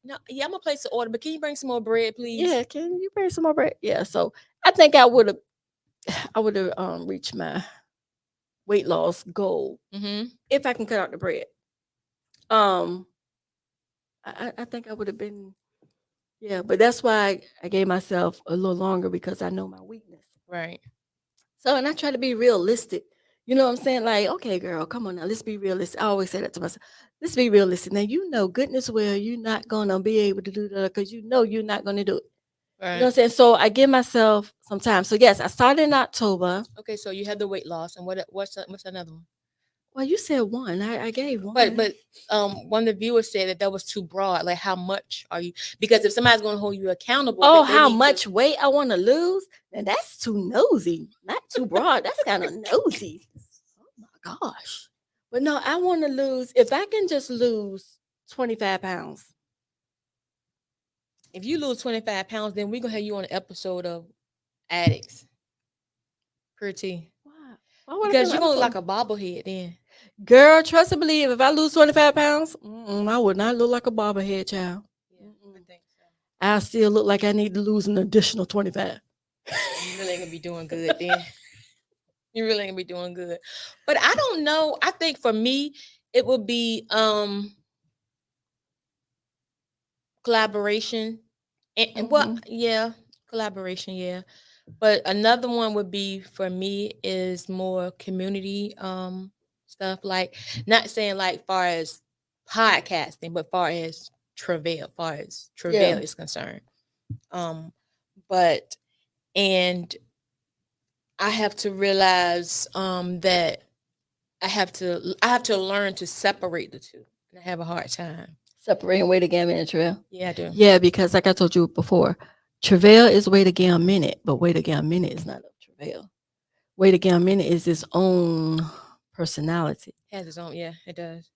no, yeah, I'm gonna place the order, but can you bring some more bread, please?" Yeah, can you bring some more bread? Yeah, so I think I would have, reached my weight loss goal Mm-hmm. if I can cut out the bread. Um, I think I would have been, yeah, but that's why I gave myself a little longer because I know my weakness. Right. So, and I try to be realistic. You know what I'm saying? Like, okay, girl, come on now, let's be realistic. I always say that to myself. Let's be realistic. Now, goodness well, you're not gonna be able to do that because you're not gonna do it. You know what Right. I'm saying? So I give myself some time. So yes, I started in October. Okay, so you had the weight loss, and what's another one? Well, you said one. I gave But one. but one of the viewers said that was too broad. Like, how much are you? Because if somebody's gonna hold you accountable, Oh, they how need to. much weight I want to lose? And that's too nosy. Not too broad. That's kind of nosy. Oh my gosh. But no, I want to lose. If I can just lose 25 pounds. If you lose 25 pounds, then we're gonna have you on an episode of Addicts. Pretty. Why? Why would I be Because on you're gonna look like episode? a bobblehead then. Girl, trust and believe. If I lose 25 pounds, I would not look like a bobblehead child. Yeah, I Mm-mm. think so. I still look like I need to lose an additional 25. You really ain't gonna be doing good then. You really ain't gonna be doing good. But I don't know. I think for me, it would be collaboration. And well, Mhm. yeah, collaboration, yeah. But another one would be for me is more community stuff. Like, not saying like far as podcasting, but far as travail Yeah. is concerned. Um, but and I have to realize that I have to learn to separate the two. And I have a hard time. Separating weight again and travail. Yeah, I do. Yeah, because like I told you before, travail is weight again a minute, but weight again a minute is not a travail. Weight again a minute is its own personality. It has its own, yeah, it does.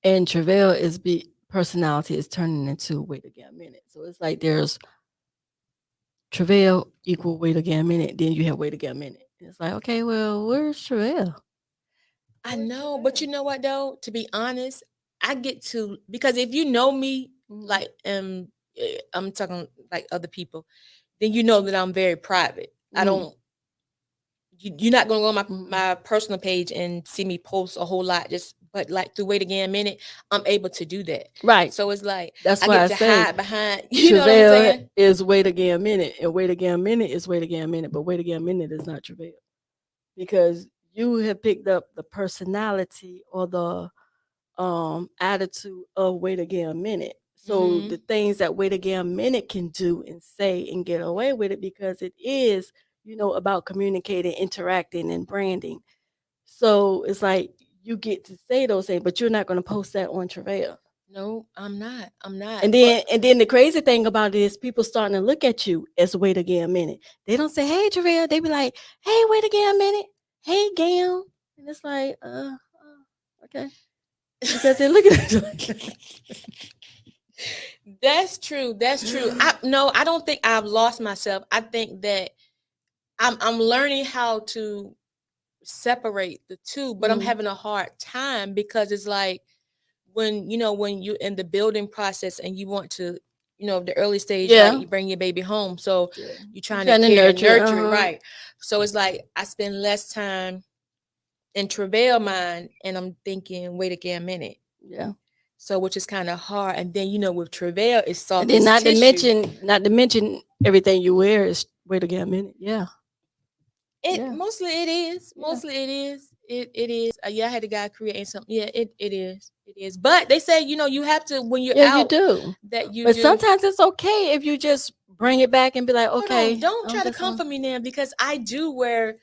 And travail is personality is turning into weight again a minute. So it's like there's travail equal weight again a minute, then you have weight again a minute. It's like, okay, well, where's travail? I Where's know, but you travail? know what though? To be honest, I get to because if you know me, Mhm. like I'm talking like other people, then you know that I'm very private. I Mhm. don't you're not gonna go on my Mhm. my personal page and see me post a whole lot. Just but like through Wait Again Minute, I'm able to do that. Right. So it's like That's I why get I to say hide behind. You know what I'm travail saying? is wait again a minute, and wait again a minute is wait again a minute, but wait again a minute is not travail because you have picked up the personality or the attitude of wait again a minute. So the Hmm. things that wait again a minute can do and say and get away with it because it is, about communicating, interacting, and branding. So it's like you get to say those things, but you're not going to post that on travail. No, I'm not. I'm not. And then the crazy thing about it is people starting to look at you as wait again a minute. They don't say, "Hey, Travell." They be like, "Hey, wait again a minute. Hey, Gail." And it's like, okay, because they're looking at you. That's true. That's true. I don't think I've lost myself. I think that I'm learning how to separate the two, but I'm Mhm. having a hard time because it's like when when you're in the building process and you want to, the early stage, right? Yeah. You bring your baby home, so Yeah. you're trying to Trying to care and nurture. nurture it, right? So it's like I spend less time in travail mind, and I'm thinking, wait again a minute. Yeah. So which is kind of hard, and then with travail, it's And soft then as not to tissue. mention everything you wear is wait again a minute. Yeah. It Yeah. mostly it is. Yeah. Mostly it is. It is. Yeah, I had a guy creating something. Yeah, it is. It is. But they say, you have to when you're Yeah, you out do. that you But do. sometimes it's okay if you just bring it back and be like, Hold on. okay, Don't I'm try to just come on. for me now because I do wear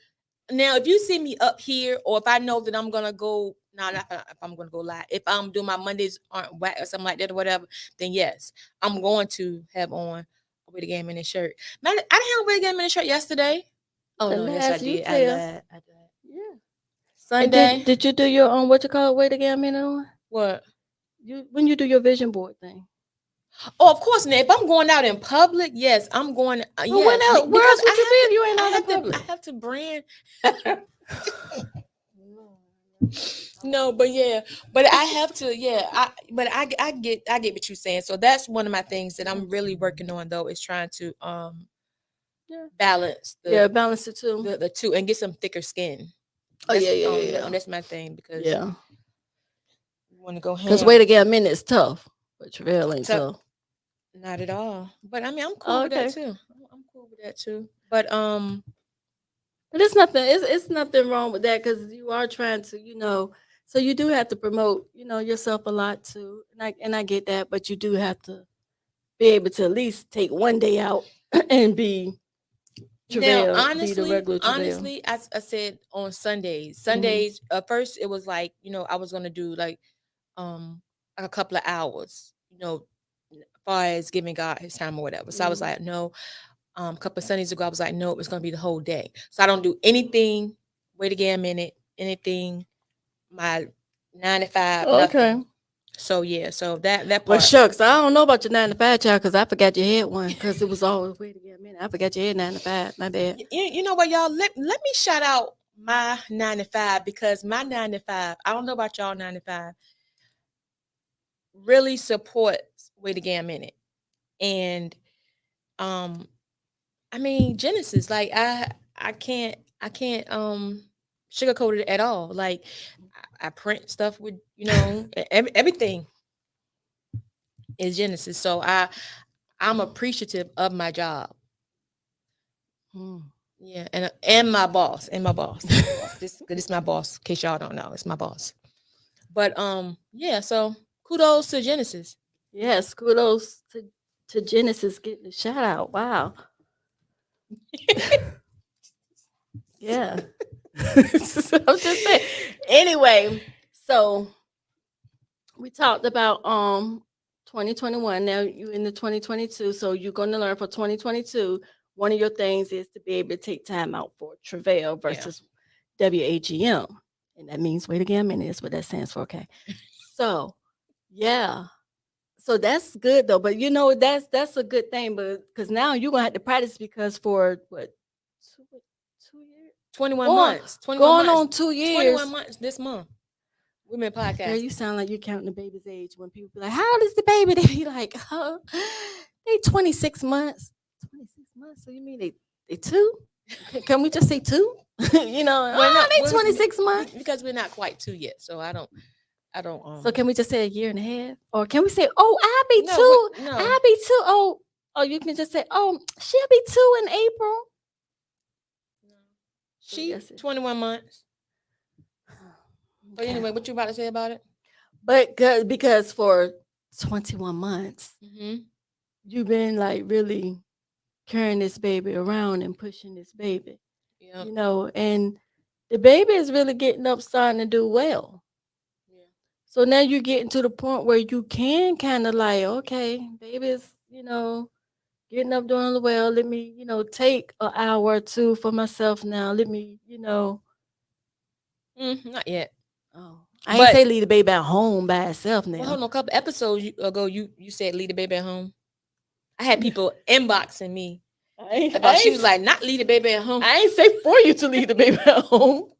now if you see me up here or if I know that I'm gonna go no, not if I'm gonna go live. If I'm doing my Mondays aren't whack or something like that or whatever, then yes, I'm going to have on a Way the Game in shirt. Man, I didn't have a Way the Game in shirt yesterday. Oh The no, yes I last you did. I tell. lied. I lied. Yeah. And Sunday. did you do your what you call it, wait again a minute on? What? You when you do your vision board thing. Oh, of course, now if I'm going out in public, yes, I'm going. Well, when Yes, else? Where because else would you be if you ain't out in I public? have to brand. No, but yeah, but I have to. Yeah, I get what you're saying. So that's one of my things that I'm really working on though is trying to Yeah. balance Yeah, balance it too. the two and get some thicker skin. Oh That's yeah, yeah, yeah, yeah. that's my thing because Yeah. you want to go Because ham. wait again a minute is tough. But Travail ain't So tough. not at all. But I mean, I'm cool Oh, with that okay. too. I'm cool with that too. But But it's nothing. It's nothing wrong with that because you are trying to, So you do have to promote, yourself a lot too, and I get that. But you do have to be able to at least take one day out and be now, travail, be the regular travail. I said on Sundays. Hmm. Sundays, first it was like I was gonna do um like a couple of hours, as far as giving God His time or whatever. So I was Hmm. like, no. A couple of Sundays ago, I was like, no, it's gonna be the whole day. So I don't do anything. Wait again a minute. Anything. My 9 to 5, Okay. nothing. So yeah. So that Well, part. shucks, I don't know about your 9 to 5 child because I forgot you had one because it was always wait a minute. I forgot you had 9 to 5. My bad. You know what, y'all? Let me shout out my 9 to 5 because my 9 to 5. I don't know about y'all 9 to 5. Really supports Wait Again a Minute, and um, I mean Genesis. Like I can't sugarcoat it at all. Like I print stuff with everything is Genesis. So I'm appreciative of my job. Hmm. Yeah, and my boss, and my boss. This is my boss. In case y'all don't know, it's my boss. But yeah. So kudos to Genesis. Yes, kudos to Genesis getting a shout out. Wow. Yeah. I'm just saying. Anyway, so we talked about 2021. Now you in the 2022. So you're gonna learn for 2022. One of your things is to be able to take time out for travail Yeah. versus WAGM. And that means wait again a minute, is what that stands for. Okay. So yeah. So that's good though. But that's a good thing, but because now you're gonna have to practice because for what 2 years? 21 Going months. 21 going months. on 2 years. 21 months this month. Women Girl, you podcasting. sound like you're counting the baby's age. When people be like, "How old is the baby?" They be like, "Huh, they 26 months." 26 months. So you mean they two? Can we just say two? Well, no, They 26 months. because we're not quite 2 yet. So I don't. So can we just say a year and a half, or can we say, "Oh, I'll be No, two. no. I'll be two." Oh, you can just say, "Oh, she'll be two in April." She Yes, 21 months. But Okay. anyway, what you about to say about it? But because for 21 months, Mm-hmm. you've been like really carrying this baby around and pushing this baby, Yeah. and the baby is really getting up, starting to do well. Yeah. So now you're getting to the point where you can kind of like, okay, baby, it's, getting up doing the well. Let me, take an hour or two for myself now. Let me, Not yet. oh, I ain't But say leave the baby at home by itself well, now. hold on. A couple episodes ago, you said leave the baby at home. I had people inboxing me I ain't, I about. She was ain't, like, not leave the baby at home. I ain't say for you to leave the baby at home.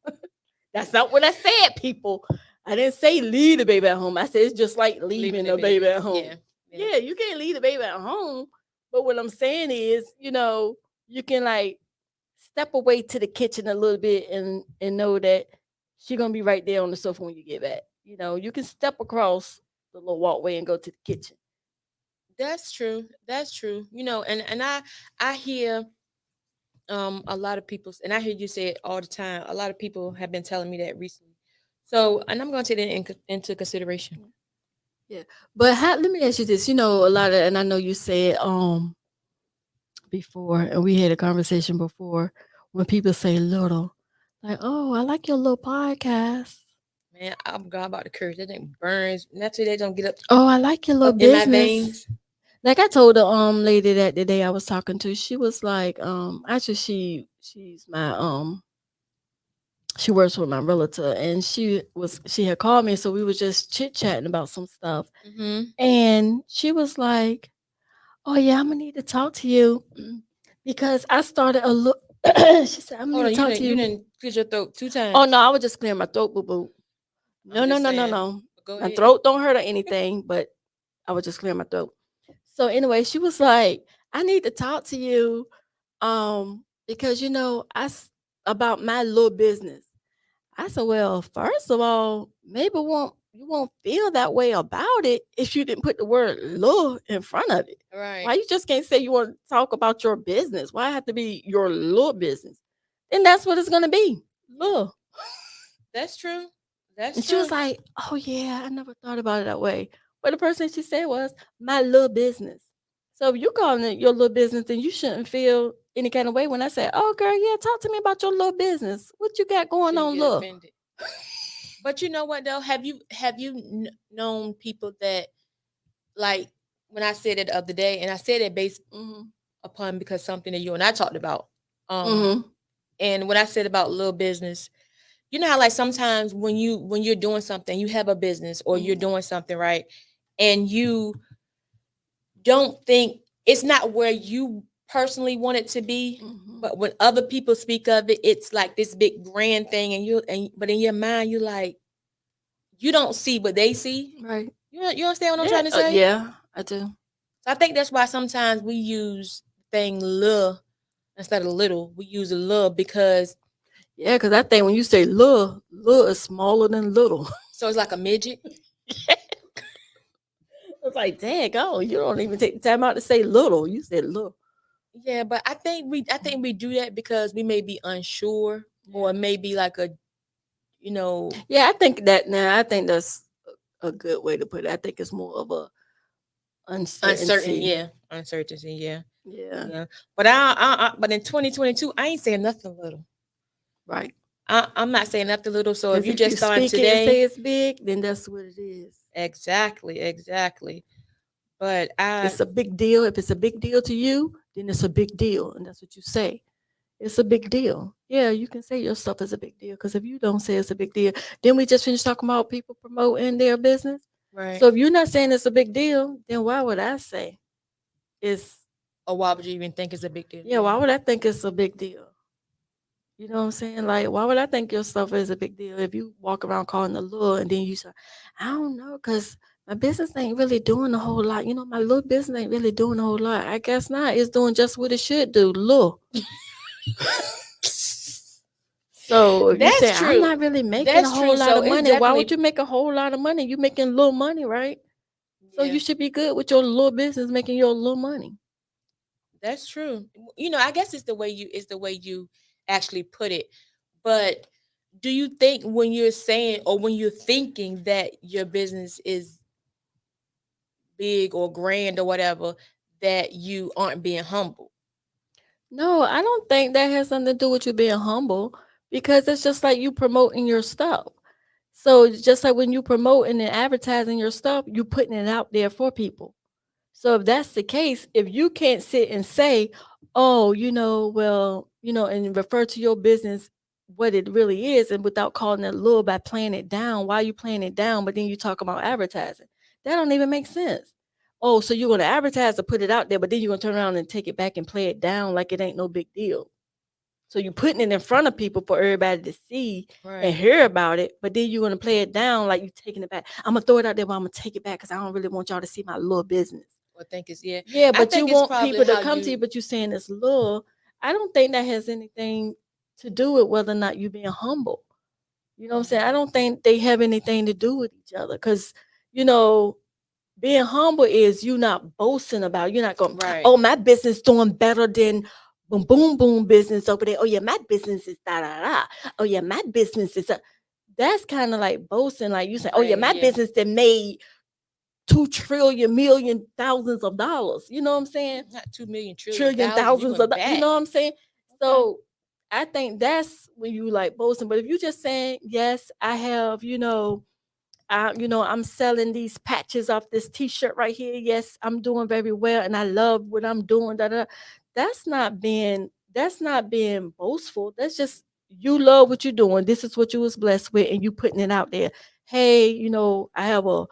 That's not what I said, people. I didn't say leave the baby at home. I said it's just like leaving the baby at home. Yeah. Yeah. Yeah, you can't leave the baby at home. But what I'm saying is, you can like step away to the kitchen a little bit and know that she's gonna be right there on the sofa when you get back. You can step across the little walkway and go to the kitchen. That's true. That's true. And I hear a lot of people, and I hear you say it all the time. A lot of people have been telling me that recently. So, and I'm going to take that into consideration. Yeah. But let me ask you this. A lot of, and I know you said before, and we had a conversation before, when people say little, like, oh, I like your little podcast. Man, I'm God about the curse. That thing burns. Naturally, they don't get up Oh, I like your little in my business. veins. Like I told the lady that the day I was talking to, she was like, actually she's my she works with my realtor, and she had called me, so we were just chit chatting about some stuff, and she was like, oh yeah, I'm gonna need to talk to you because I started a look. She said, I'm Hold gonna on, need to talk to you you. didn't clear your throat 2 times. Oh no, I was just clearing my throat, boo boo. I'm No, no, just no, no, saying. no. Go My ahead. throat don't hurt or anything, but I was just clearing my throat. So anyway, she was like, I need to talk to you because about my little business. I said, well, first of all, maybe you won't feel that way about it if you didn't put the word little in front of it. Right. Why you just can't say you want to talk about your business? Why it have to be your little business? And that's what it's gonna be. Little. That's true. That's And she was true. like, oh yeah, I never thought about it that way. But the person she said was my little business. So if you calling it your little business, then you shouldn't feel any kind of way when I say, oh girl, yeah, talk to me about your little business. What you got going Shouldn't on, get little? offended. But you know what though? Have you known people that, like, when I said it the other day, and I said it based upon because something that you and I talked about. And when I said about little business, you know how like sometimes when you're doing something, you have a business or you're doing something, right? And you don't think it's not where you personally want it to be, but when other people speak of it, it's like this big grand thing, but in your mind, you like you don't see what they see. Right. You understand what I'm trying to say? Yeah, I do. So I think that's why sometimes we use thing little instead of little. We use a little because Yeah, because I think when you say little is smaller than little. so it's like a midget. It's like, dang, oh, you don't even take the time out to say little. You said little. Yeah, but I think we do that because we may be unsure or maybe like a Yeah, I think that now. I think that's a good way to put it. I think it's more of a uncertain, uncertainty. uncertainty, yeah. Yeah. But in 2022, I ain't saying nothing little. Right. I'm not saying nothing little. So if 'Cause you if just you start speak it and say today, it's big, then that's what it is. exactly. But It's a big deal. If it's a big deal to you, then it's a big deal, and that's what you say. It's a big deal. Yeah, you can say your stuff is a big deal because if you don't say it's a big deal, then we just finished talking about people promoting their business. right. So if you're not saying it's a big deal, then why would I say it's? Or why would you even think it's a big deal? Yeah, why would I think it's a big deal? You know what I'm saying? Like, why would I think your stuff is a big deal if you walk around calling it little and then you say, I don't know, because my business ain't really doing a whole lot. My little business ain't really doing a whole lot. I guess not. It's doing just what it should do. Look. So if you say That's I'm true. not really making a That's whole true. lot So of it's money, why would definitely you make a whole lot of money? You making little money, right? So yeah, you should be good with your little business making your little money. that's true. I guess it's the way you actually put it. But do you think when you're saying or when you're thinking that your business is big or grand or whatever, that you aren't being humble? No, I don't think that has something to do with you being humble because it's just like you promoting your stuff. So just like when you promoting and advertising your stuff, you putting it out there for people. So if that's the case, if you can't sit and say, "Oh, well, and refer to your business what it really is, and without calling it a little by playing it down, why you playing it down? But then you talk about advertising. That don't even make sense. Oh, so you're gonna advertise to put it out there, but then you're gonna turn around and take it back and play it down like it ain't no big deal. So you're putting it in front of people for everybody to see and Right. hear about it, but then you're gonna play it down like you taking it back. I'm gonna throw it out there, but I'm gonna take it back because I don't really want y'all to see my little business. I think it's yeah. Yeah, I but you think it's want probably people to how come to you, you but you saying it's little. I don't think that has anything to do with whether or not you being humble. You know what I'm saying? I don't think they have anything to do with each other because, you know, being humble is you not boasting about. You're not going, right. oh, my business doing better than boom boom boom business over there. Oh yeah, my business is da da da. Oh yeah, my business is a. That's kind of like boasting, like you say, oh yeah, Right. my Yeah. business that made 2 trillion million thousands of dollars. You know what I'm saying? Not 2 million trillion Trillion thousand. You thousands of went you back. know what I'm saying? Okay. So I think that's when you like boasting. But if you just saying, yes, I have, I'm selling these patches off this t-shirt right here. Yes, I'm doing very well and I love what I'm doing. Da, da, da. That's not being boastful. That's just you love what you're doing. This is what you was blessed with and you putting it out there. Hey, I have a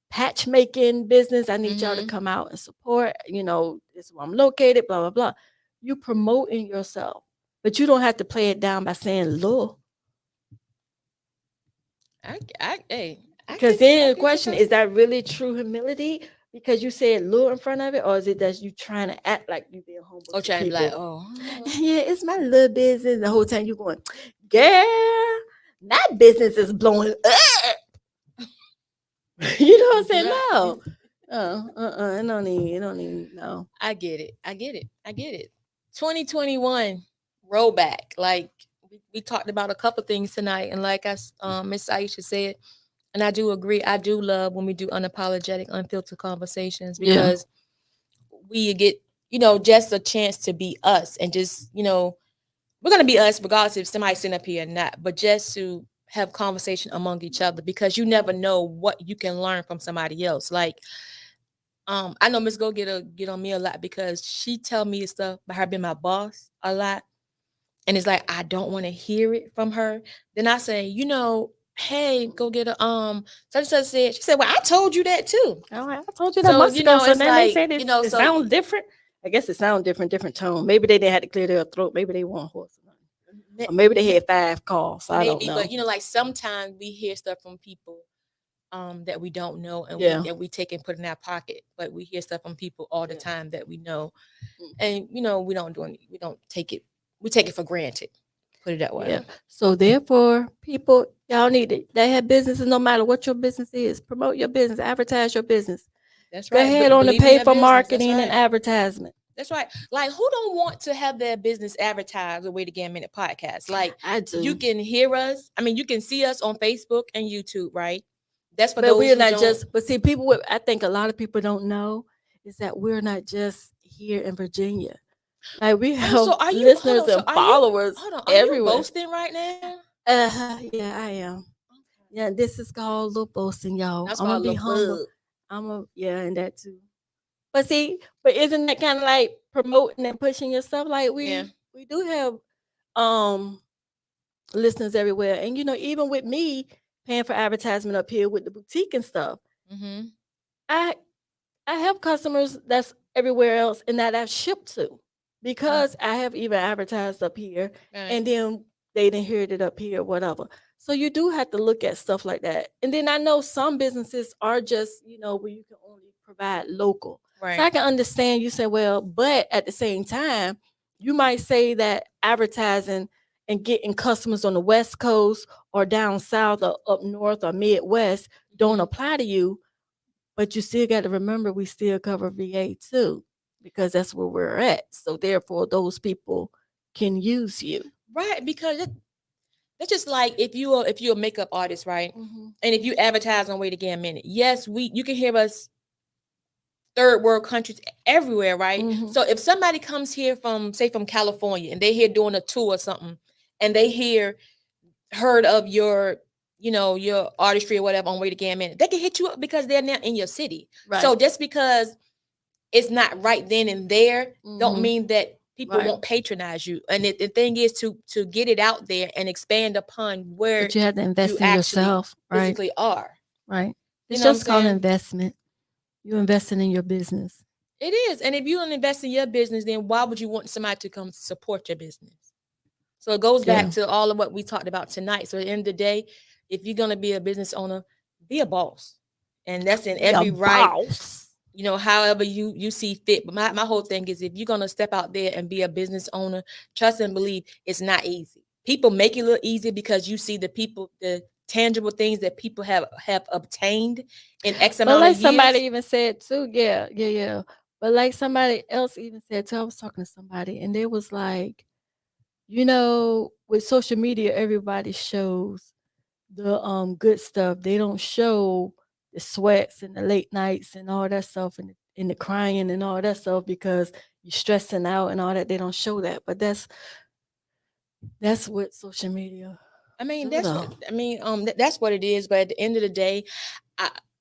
patch making business. I need y'all to Mm-hmm. come out and support. This is where I'm located, blah, blah, blah. You promoting yourself. But you don't have to play it down by saying look. Hey, Because then the I get your question is concept. that really true humility? Because you said little in front of it, or is it that you trying to act like you being humble Oh, to trying to be like, people? oh, Yeah, it's my little business. The whole time you going, girl, my business is blowing up. You know what I'm saying? right. No. It don't need, no. I get it. I get it. I get it. 2021 rollback. Like we talked about a couple things tonight, and like Miss Aisha said, and I do agree. I do love when we do unapologetic, unfiltered conversations Yeah. because we get just a chance to be us and just we're gonna be us regardless if somebody's sitting up here or not, but just to have conversation among each other because you never know what you can learn from somebody else. Like I know Miss Go get on me a lot because she tell me stuff by her being my boss a lot. And it's like I don't want to hear it from her. Then I say, hey, go get a such and such said. She said, well, I told you that too. All right, I told you that So, months ago. So it's then they like, say this. It so sounds different. I guess it sounds different, different tone. Maybe they didn't have to clear their throat. Maybe they want horse, or maybe they had 5 calls. I don't maybe, know. but like sometimes we hear stuff from people that we don't know and Yeah. we take and put in our pocket, but we hear stuff from people all the Yeah. time that we know. Mm. And we don't take it, we take it for granted. Put it that way. Yeah. So therefore, people, y'all need to. They have businesses. No matter what your business is, promote your business, advertise your business. That's Go right. ahead on and Believe in pay your for business. That's marketing and right. advertisement. That's right. Like, who don't want to have their business advertised the Wait Again Minute podcast? Like, I do. you can hear us. I mean, you can see us on Facebook and YouTube, right? That's for But those we're who not don't. just. But see, I think a lot of people don't know is that we're not just here in Virginia. Like we Oh, have so are you? Hold listeners on. So and are you? followers Hold on. Are you everywhere. boasting right now? Yeah, I am. Yeah, this is called little boasting, y'all. That's I'm gonna called a be little humble. bug. And that too. But see, but isn't that kind of like promoting and pushing yourself? Like Yeah. we do have um listeners everywhere, and even with me paying for advertisement up here with the boutique and stuff, Mm-hmm. I I have customers that's everywhere else and that I've shipped to because I have even advertised up here Right. and then they didn't hear it up here, whatever. So you do have to look at stuff like that. And then I know some businesses are just, where you can only provide local. So Right. I can understand you say, well, but at the same time, you might say that advertising and getting customers on the West Coast or down south or up north or Midwest don't Mhm. apply to you, but you still got to remember we still cover VA too, because that's where we're at. So therefore, those people can use you. Right. Because that's just like if you're a makeup artist, right? And if you advertise on Wait Again Minute, yes, you can hear us third world countries everywhere, right? Mhm. So if somebody comes here from, say, from California and they here doing a tour or something, and they heard of your artistry or whatever on Wait Again Minute. They can hit you up because they're now in your city. Right. So just because it's not right then and there, don't Mhm. mean that people Right. won't patronize you. And the thing is to get it out there and expand upon where But you have to invest you in actually yourself, right? physically are. Right. You It's know what I'm just called saying? investment. You're investing in your business. It is. And if you don't invest in your business, then why would you want somebody to come support your business? So it goes back Yeah. to all of what we talked about tonight. So at the end of the day, if you're going to be a business owner, be a boss. And that's in Be a every right, boss. however you see fit. But my whole thing is, if you're going to step out there and be a business owner, trust and believe it's not easy. People make it look easy because you see the tangible things that people have obtained in X But amount like of somebody years. even said too, yeah. But like somebody else even said too, I was talking to somebody and they was like, with social media, everybody shows the good stuff. They don't show the sweats and the late nights and all that stuff and the crying and all that stuff because you're stressing out and all that. They don't show that. But that's what social media. I mean, do, that's though. that's what it is. But at the end of the day,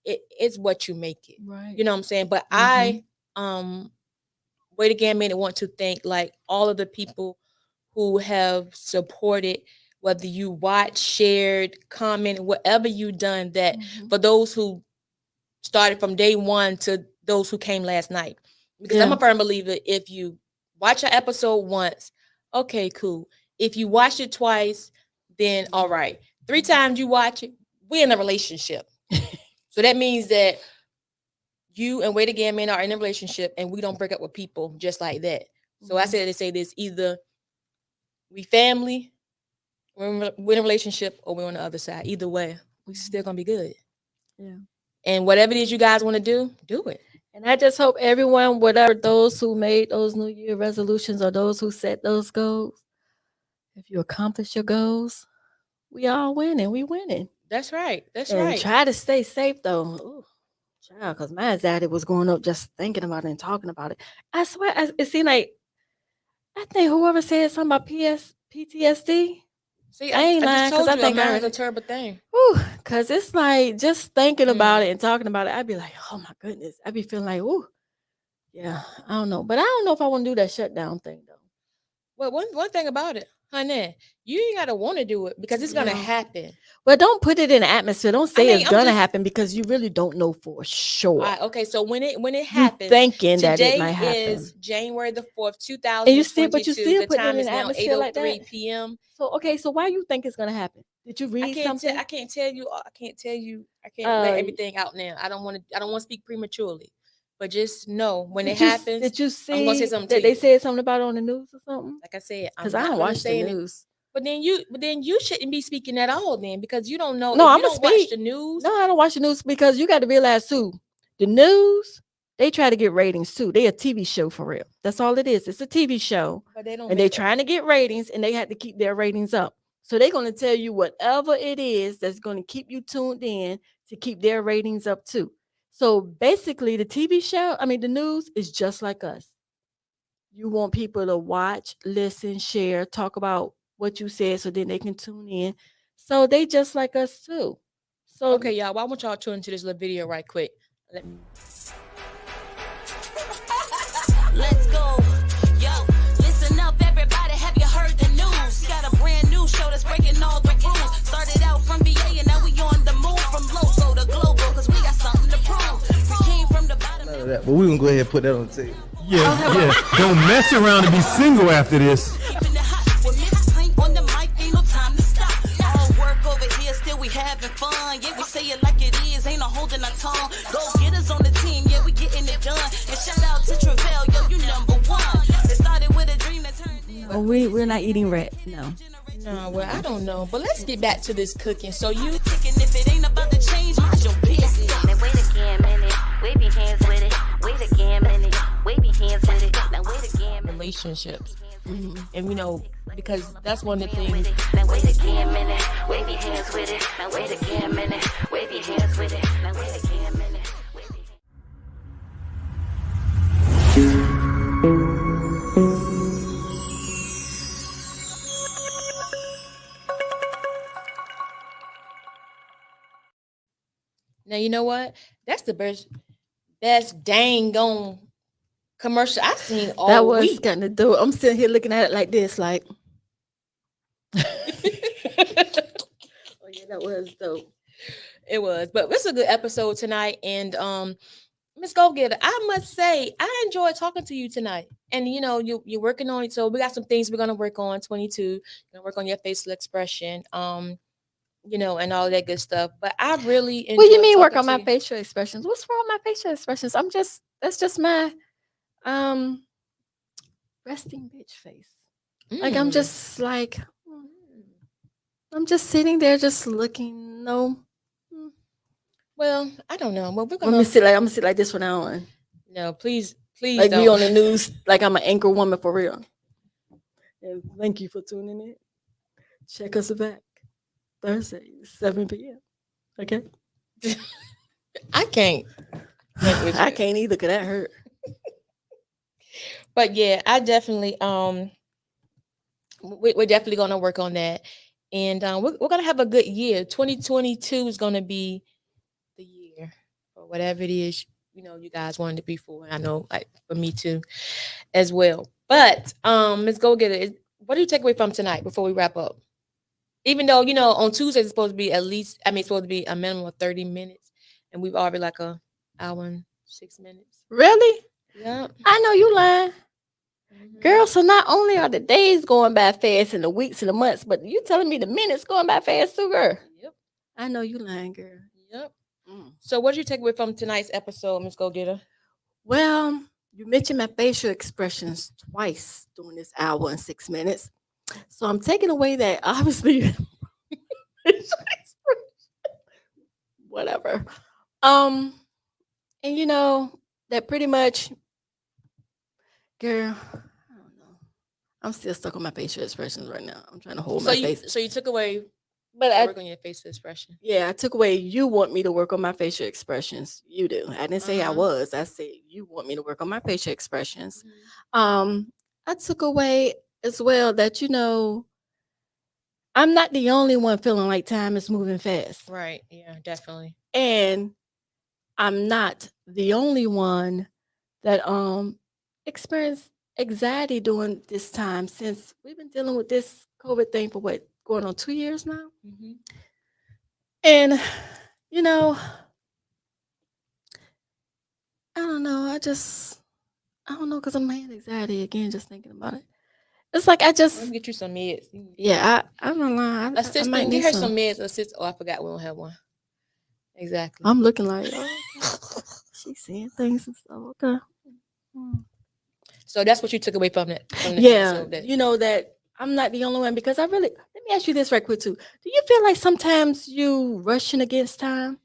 it's what you make it. Right. You know what I'm saying? But Mhm. I Wait Again Minute want to thank like all of the people who have supported, whether you watch, shared, commented, whatever you done, that Mhm. for those who started from day one to those who came last night. Because I'm Yeah. a firm believer, if you watch an episode once, okay, cool. If you watch it twice, then all right. 3 times you watch it, we're in a relationship. So that means that you and Wait Again Men are in a relationship, and we don't break up with people just like that. So I Mhm. said to say this: either we family, we're in a relationship, or we're on the other side. Either way, we still gonna be good. Yeah. And whatever it is you guys want to do it. And I just hope everyone, whatever those who made those New Year resolutions or those who set those goals, if you accomplish your goals, we all winning. We winning. That's right. That's And right. try to stay safe though. Ooh, child, because my anxiety was going up just thinking about it and talking about it. I swear, it seemed like I think whoever said something about PTSD. See, I ain't I lying just because told I you, think I mine is already. a terrible thing. Because it's like just thinking about it and talking about it, I'd be like, oh my goodness. I'd be feeling like, ooh, yeah, I don't know. But I don't know if I want to do that shutdown thing though. Well, one thing about it, honey, you ain't gotta want to do it because it's gonna Yeah. happen. But don't put it in the atmosphere. Don't say mean, it's I'm gonna just- happen because you really don't know for sure. Okay, so when it You happens, thinking that it today might happen. is January the 4th, And you still, 2022. but you still The put it time in is the now atmosphere like 8:03 that. p.m. So okay, so why you think it's gonna happen? Did you read something? I can't tell you. I can't tell you. I can't let Uh, everything out now. I don't want to speak prematurely, but just know when it Did you happens. did you I'm gonna say see something that to they you. said something about it on the news or something? Like I said, I'm Because I not don't gonna watch the say it. news. But then you shouldn't be speaking at all then, because you don't know. No, If I'm you gonna don't watch speak. the news. No, I don't watch the news because you got to realize too, the news, they try to get ratings too. They a TV show for real. That's all it is. It's a TV show. But they don't And they're trying to get ratings and they have to keep their ratings up. So they're going to tell you whatever it is that's going to keep you tuned in to keep their ratings up too. So basically the the news is just like us. You want people to watch, listen, share, talk about what you said so then they can tune in. So they just like us too. So Okay, y'all. Well, I want y'all to tune into this little video right quick. Let's go. Yo, listen up, everybody. Have you heard the news? Got a brand new show that's breaking all the rules. Started out from VA and now we on the move from local to global because we got something to prove. We came from the bottom. None of that, but we're gonna go ahead and put that on the table. Yeah. Don't mess around and be single after this. Keeping it hot with Miss Pink on the mic, ain't no time to stop. All work over here, still we having fun. Yeah, we say it like it is, ain't no holding our tongue. Go get us on the team, yeah, we getting it done. And shout out to Travell, yo, you number one. It started with a dream that turned into we're not eating rat. No. No, well, I don't know. But let's get back to this cooking. So you ticking. If it ain't about to change, mind your business. Now wait again, minute. Wave your hands with it. Wait again, minute. Wave your hands with it. Now wait again, minute. relationships, and because that's one of the With things. it. Now wait again, minute. Wave your hands with it. Now wait again, minute. Wave your hands with it. Now wait again, minute. Wave your hands. And you know what? That's the best dang on commercial I've seen all That was week. kind of dope. I'm sitting here looking at it like this, like. Oh yeah, that was dope. It was, but it's a good episode tonight. And Miss Go Getter, I must say, I enjoyed talking to you tonight. And you know, you're working on it. So we got some things we're gonna work on. 22, gonna work on your facial expression. You know, and all that good stuff. But I really enjoyed. What do you mean work talking on to my you. facial expressions? What's wrong with my facial expressions? That's just my resting bitch face. Like I'm Mm. just like I'm just sitting there just looking. No. Well, I don't know. Well, we're I'm gonna gonna sit like this from now on. no, please Like don't. we on the news, like I'm an anchor woman for real. And thank you for tuning in. Check us back Thursday, 7 p.m. Okay. I can't. I can't either because that hurt. But yeah, I definitely we're definitely gonna work on that, and we're gonna have a good year. 2022 is gonna be the year or whatever it is you know you guys wanted to be for. I know, like for me too, as well. But let's go get it. What do you take away from tonight before we wrap up? Even though you know on Tuesday it's supposed to be at least, I mean, it's supposed to be a minimum of 30 minutes, and we've already like a hour and 6 minutes. Really? Yeah. I know you lying. Mhm. Girl, so not only are the days going by fast and the weeks and the months, but you telling me the minutes going by fast too, girl. Yep. I know you lying, girl. Yep. Mm. So what did you take away from tonight's episode, Miss Go Getter? Well, you mentioned my facial expressions twice during this hour and 6 minutes. So I'm taking away that obviously whatever. And you know, that pretty much, girl, I don't know. I'm still stuck on my facial expressions right now. I'm trying to hold So my you face. so you took away But I work on your facial expression. Yeah, I took away you want me to work on my facial expressions. You do. I didn't say I Uh-huh. was. I said you want me to work on my facial expressions. Mhm. I took away as well that you know I'm not the only one feeling like time is moving fast. Right. Yeah, definitely. And I'm not the only one that experienced anxiety during this time since we've been dealing with this COVID thing for what going on 2 years now. Mhm. And you know, I don't know. I don't know because I'm having anxiety again just thinking about it. It's like I Let just me get you some meds. yeah, I don't know. I might Assistant, need get her some. some meds. Assist. Oh, I forgot we don't have one. Exactly. I'm looking like oh, she's seeing things and stuff. Okay. Mm. So that's what you took away from that. From the Yeah, episode. That you know that I'm not the only one because I really let me ask you this right quick too. Do you feel like sometimes you rushing against time?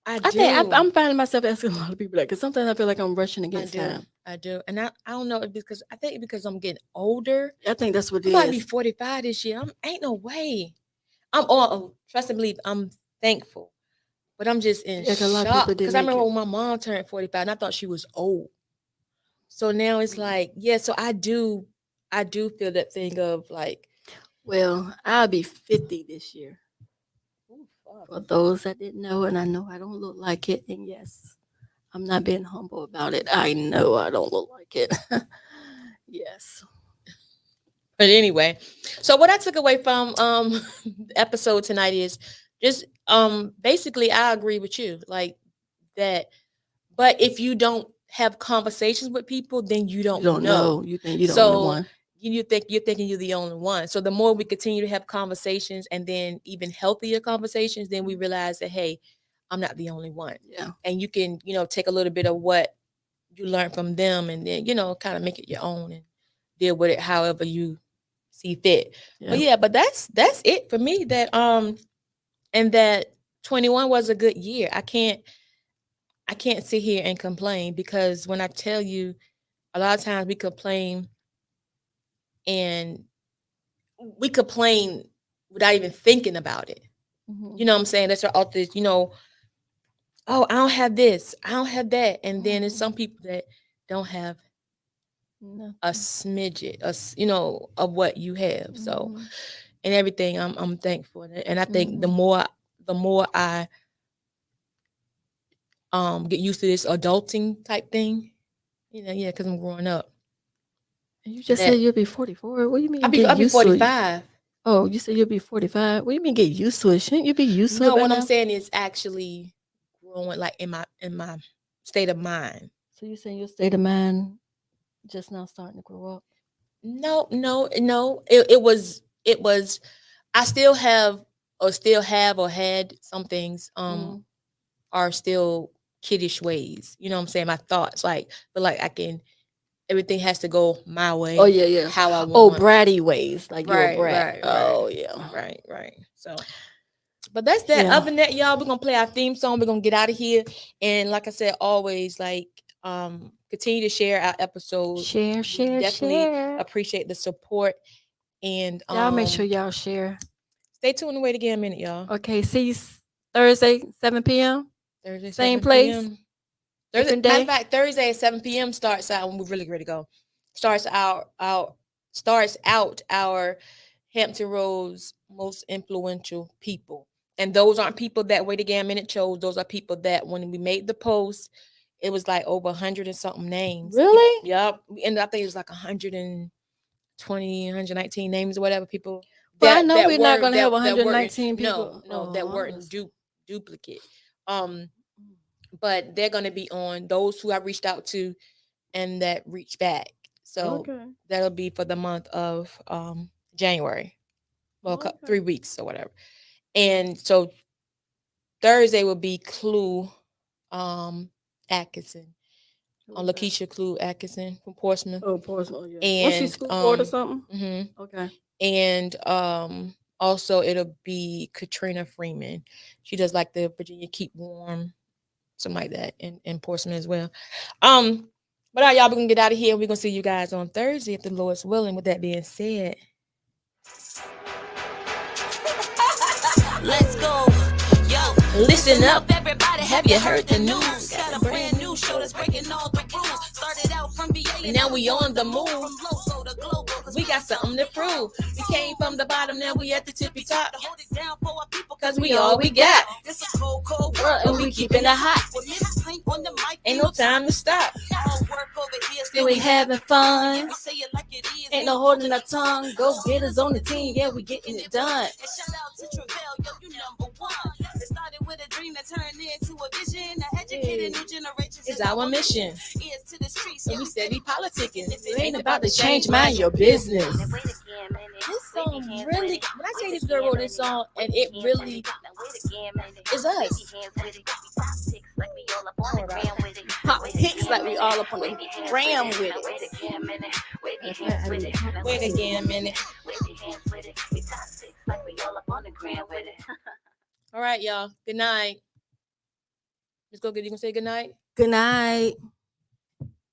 I I think do. I'm finding myself asking a lot of people that because sometimes I feel like I'm rushing I against do. time. I do. And I don't know if because I think because I'm getting older. I think that's what I'm it about to be is. 45 this year. Ain't no way. I'm all trust and believe. I'm thankful, but I'm just in Yeah, 'cause a lot of shock people because didn't I make remember it. when my mom turned 45 and I thought she was old. So now it's Mm. like, yeah. So I do feel that thing of like, Well, I'll be 50 this year. ooh, fuck. For those that didn't know, and I know I don't look like it, and yes, I'm not being humble about it. I know I don't look like it. Yes. But anyway, so what I took away from the episode tonight is just basically I agree with you like that. But if you don't have conversations with people, then you You don't don't know. know. You think you're the only So one. you think you're thinking you're the only one. So the more we continue to have conversations and then even healthier conversations, then we realize that hey, I'm not the only one. Yeah. And you can, you know, take a little bit of what you learn from them and then, you know, kind of make it your own and deal with it however you see fit. Yeah. But yeah, but that's it for me that and that 21 was a good year. I can't sit here and complain because when I tell you a lot of times we complain and we complain without even thinking about it. Mhm. You know what I'm saying? That's our this, you know, oh, I don't have this, I don't have that. And then there's Mhm. some people that don't have No. a smidget, you know, of what you have. So Mhm. and everything, I'm thankful. And I think the Mhm. more I get used to this adulting type thing. You know, yeah, because I'm growing up. You just That- said you'll be 44. What do you mean? I'll be get used to it? 45. Oh, you said you'll be 45. What do you mean get used to it? Shouldn't you be used to it? No, by what now? I'm saying is actually growing like in my state of mind. So you saying your state of mind just now starting to grow up? No. It was I still have or had some things Mhm. are still kiddish ways. You know what I'm saying? My thoughts like but like I can everything has to go my way. Oh yeah. How I Oh, want. bratty ways, like you're a Right, brat. right, Oh yeah. Right. So but that's that. Yeah. Other than that, y'all, we're gonna play our theme song. We're gonna get out of here. And like I said, always like continue to share our episodes. Share, We share, definitely share. appreciate the support. And Y'all make sure y'all share. stay tuned and wait again a minute, y'all. Okay, see you Thursday, 7 p.m. Thursday, Same 7 place, p.m. Thursday, different matter day. of fact, Thursday at 7 p.m. starts out when we're really ready to go. Starts out our Hampton Roads most influential people. And those aren't people that Wait Again a Minute chose. Those are people that when we made the post, it was like over 100 and something names. Really? Yep. And I think it was like 120, 119 names or whatever people. But I know we're not weren't- gonna have that weren't- 119 people. No, that Oh, weren't honest. duplicate. But they're gonna be on those who I reached out to and that reached back. So Okay. that'll be for the month of January. Well, Okay. 3 weeks or whatever. And so Thursday will be Clue Atkinson. On Okay. Lakeisha Clue Atkinson from Portsmouth. Oh, Portsmouth. Yeah. And Was she school board or something? mhm. Okay. And also it'll be Katrina Freeman. She does like the Virginia Keep Warm, something like that, in Portsmouth as well. But all right, y'all, we're gonna get out of here. We're gonna see you guys on Thursday if the Lord's willing. With that being said, Let's go. Yo, listen up. everybody. Have you heard the news? Got a brand new show that's breaking all the rules. Started out from VA And now we on the move. From local to global. 'Cause We got something to prove. We came from the bottom, now we at the tippy top. hold it down for our people. Cause we all we got. It's a cold World, and we keeping it hot. With Miss Pink on the mic. Ain't no time to stop. All work over here. Still we having fun. We say it like it is. Ain't no holding our tongue. Go get us on the team. Yeah, we getting it done. And shout out to Travell, yo, you number one. It started with a dream that turned into a vision. To educate new generations It's our mission. Ears to the streets, And we steady politicking. It ain't about to change, mind your business. This song really, when I say this girl wrote this song, and it really is us. Pop hits like we all up on the gram with it. Wait again a minute. All right, y'all. Good night. Let's go. You gonna say good night? Good night.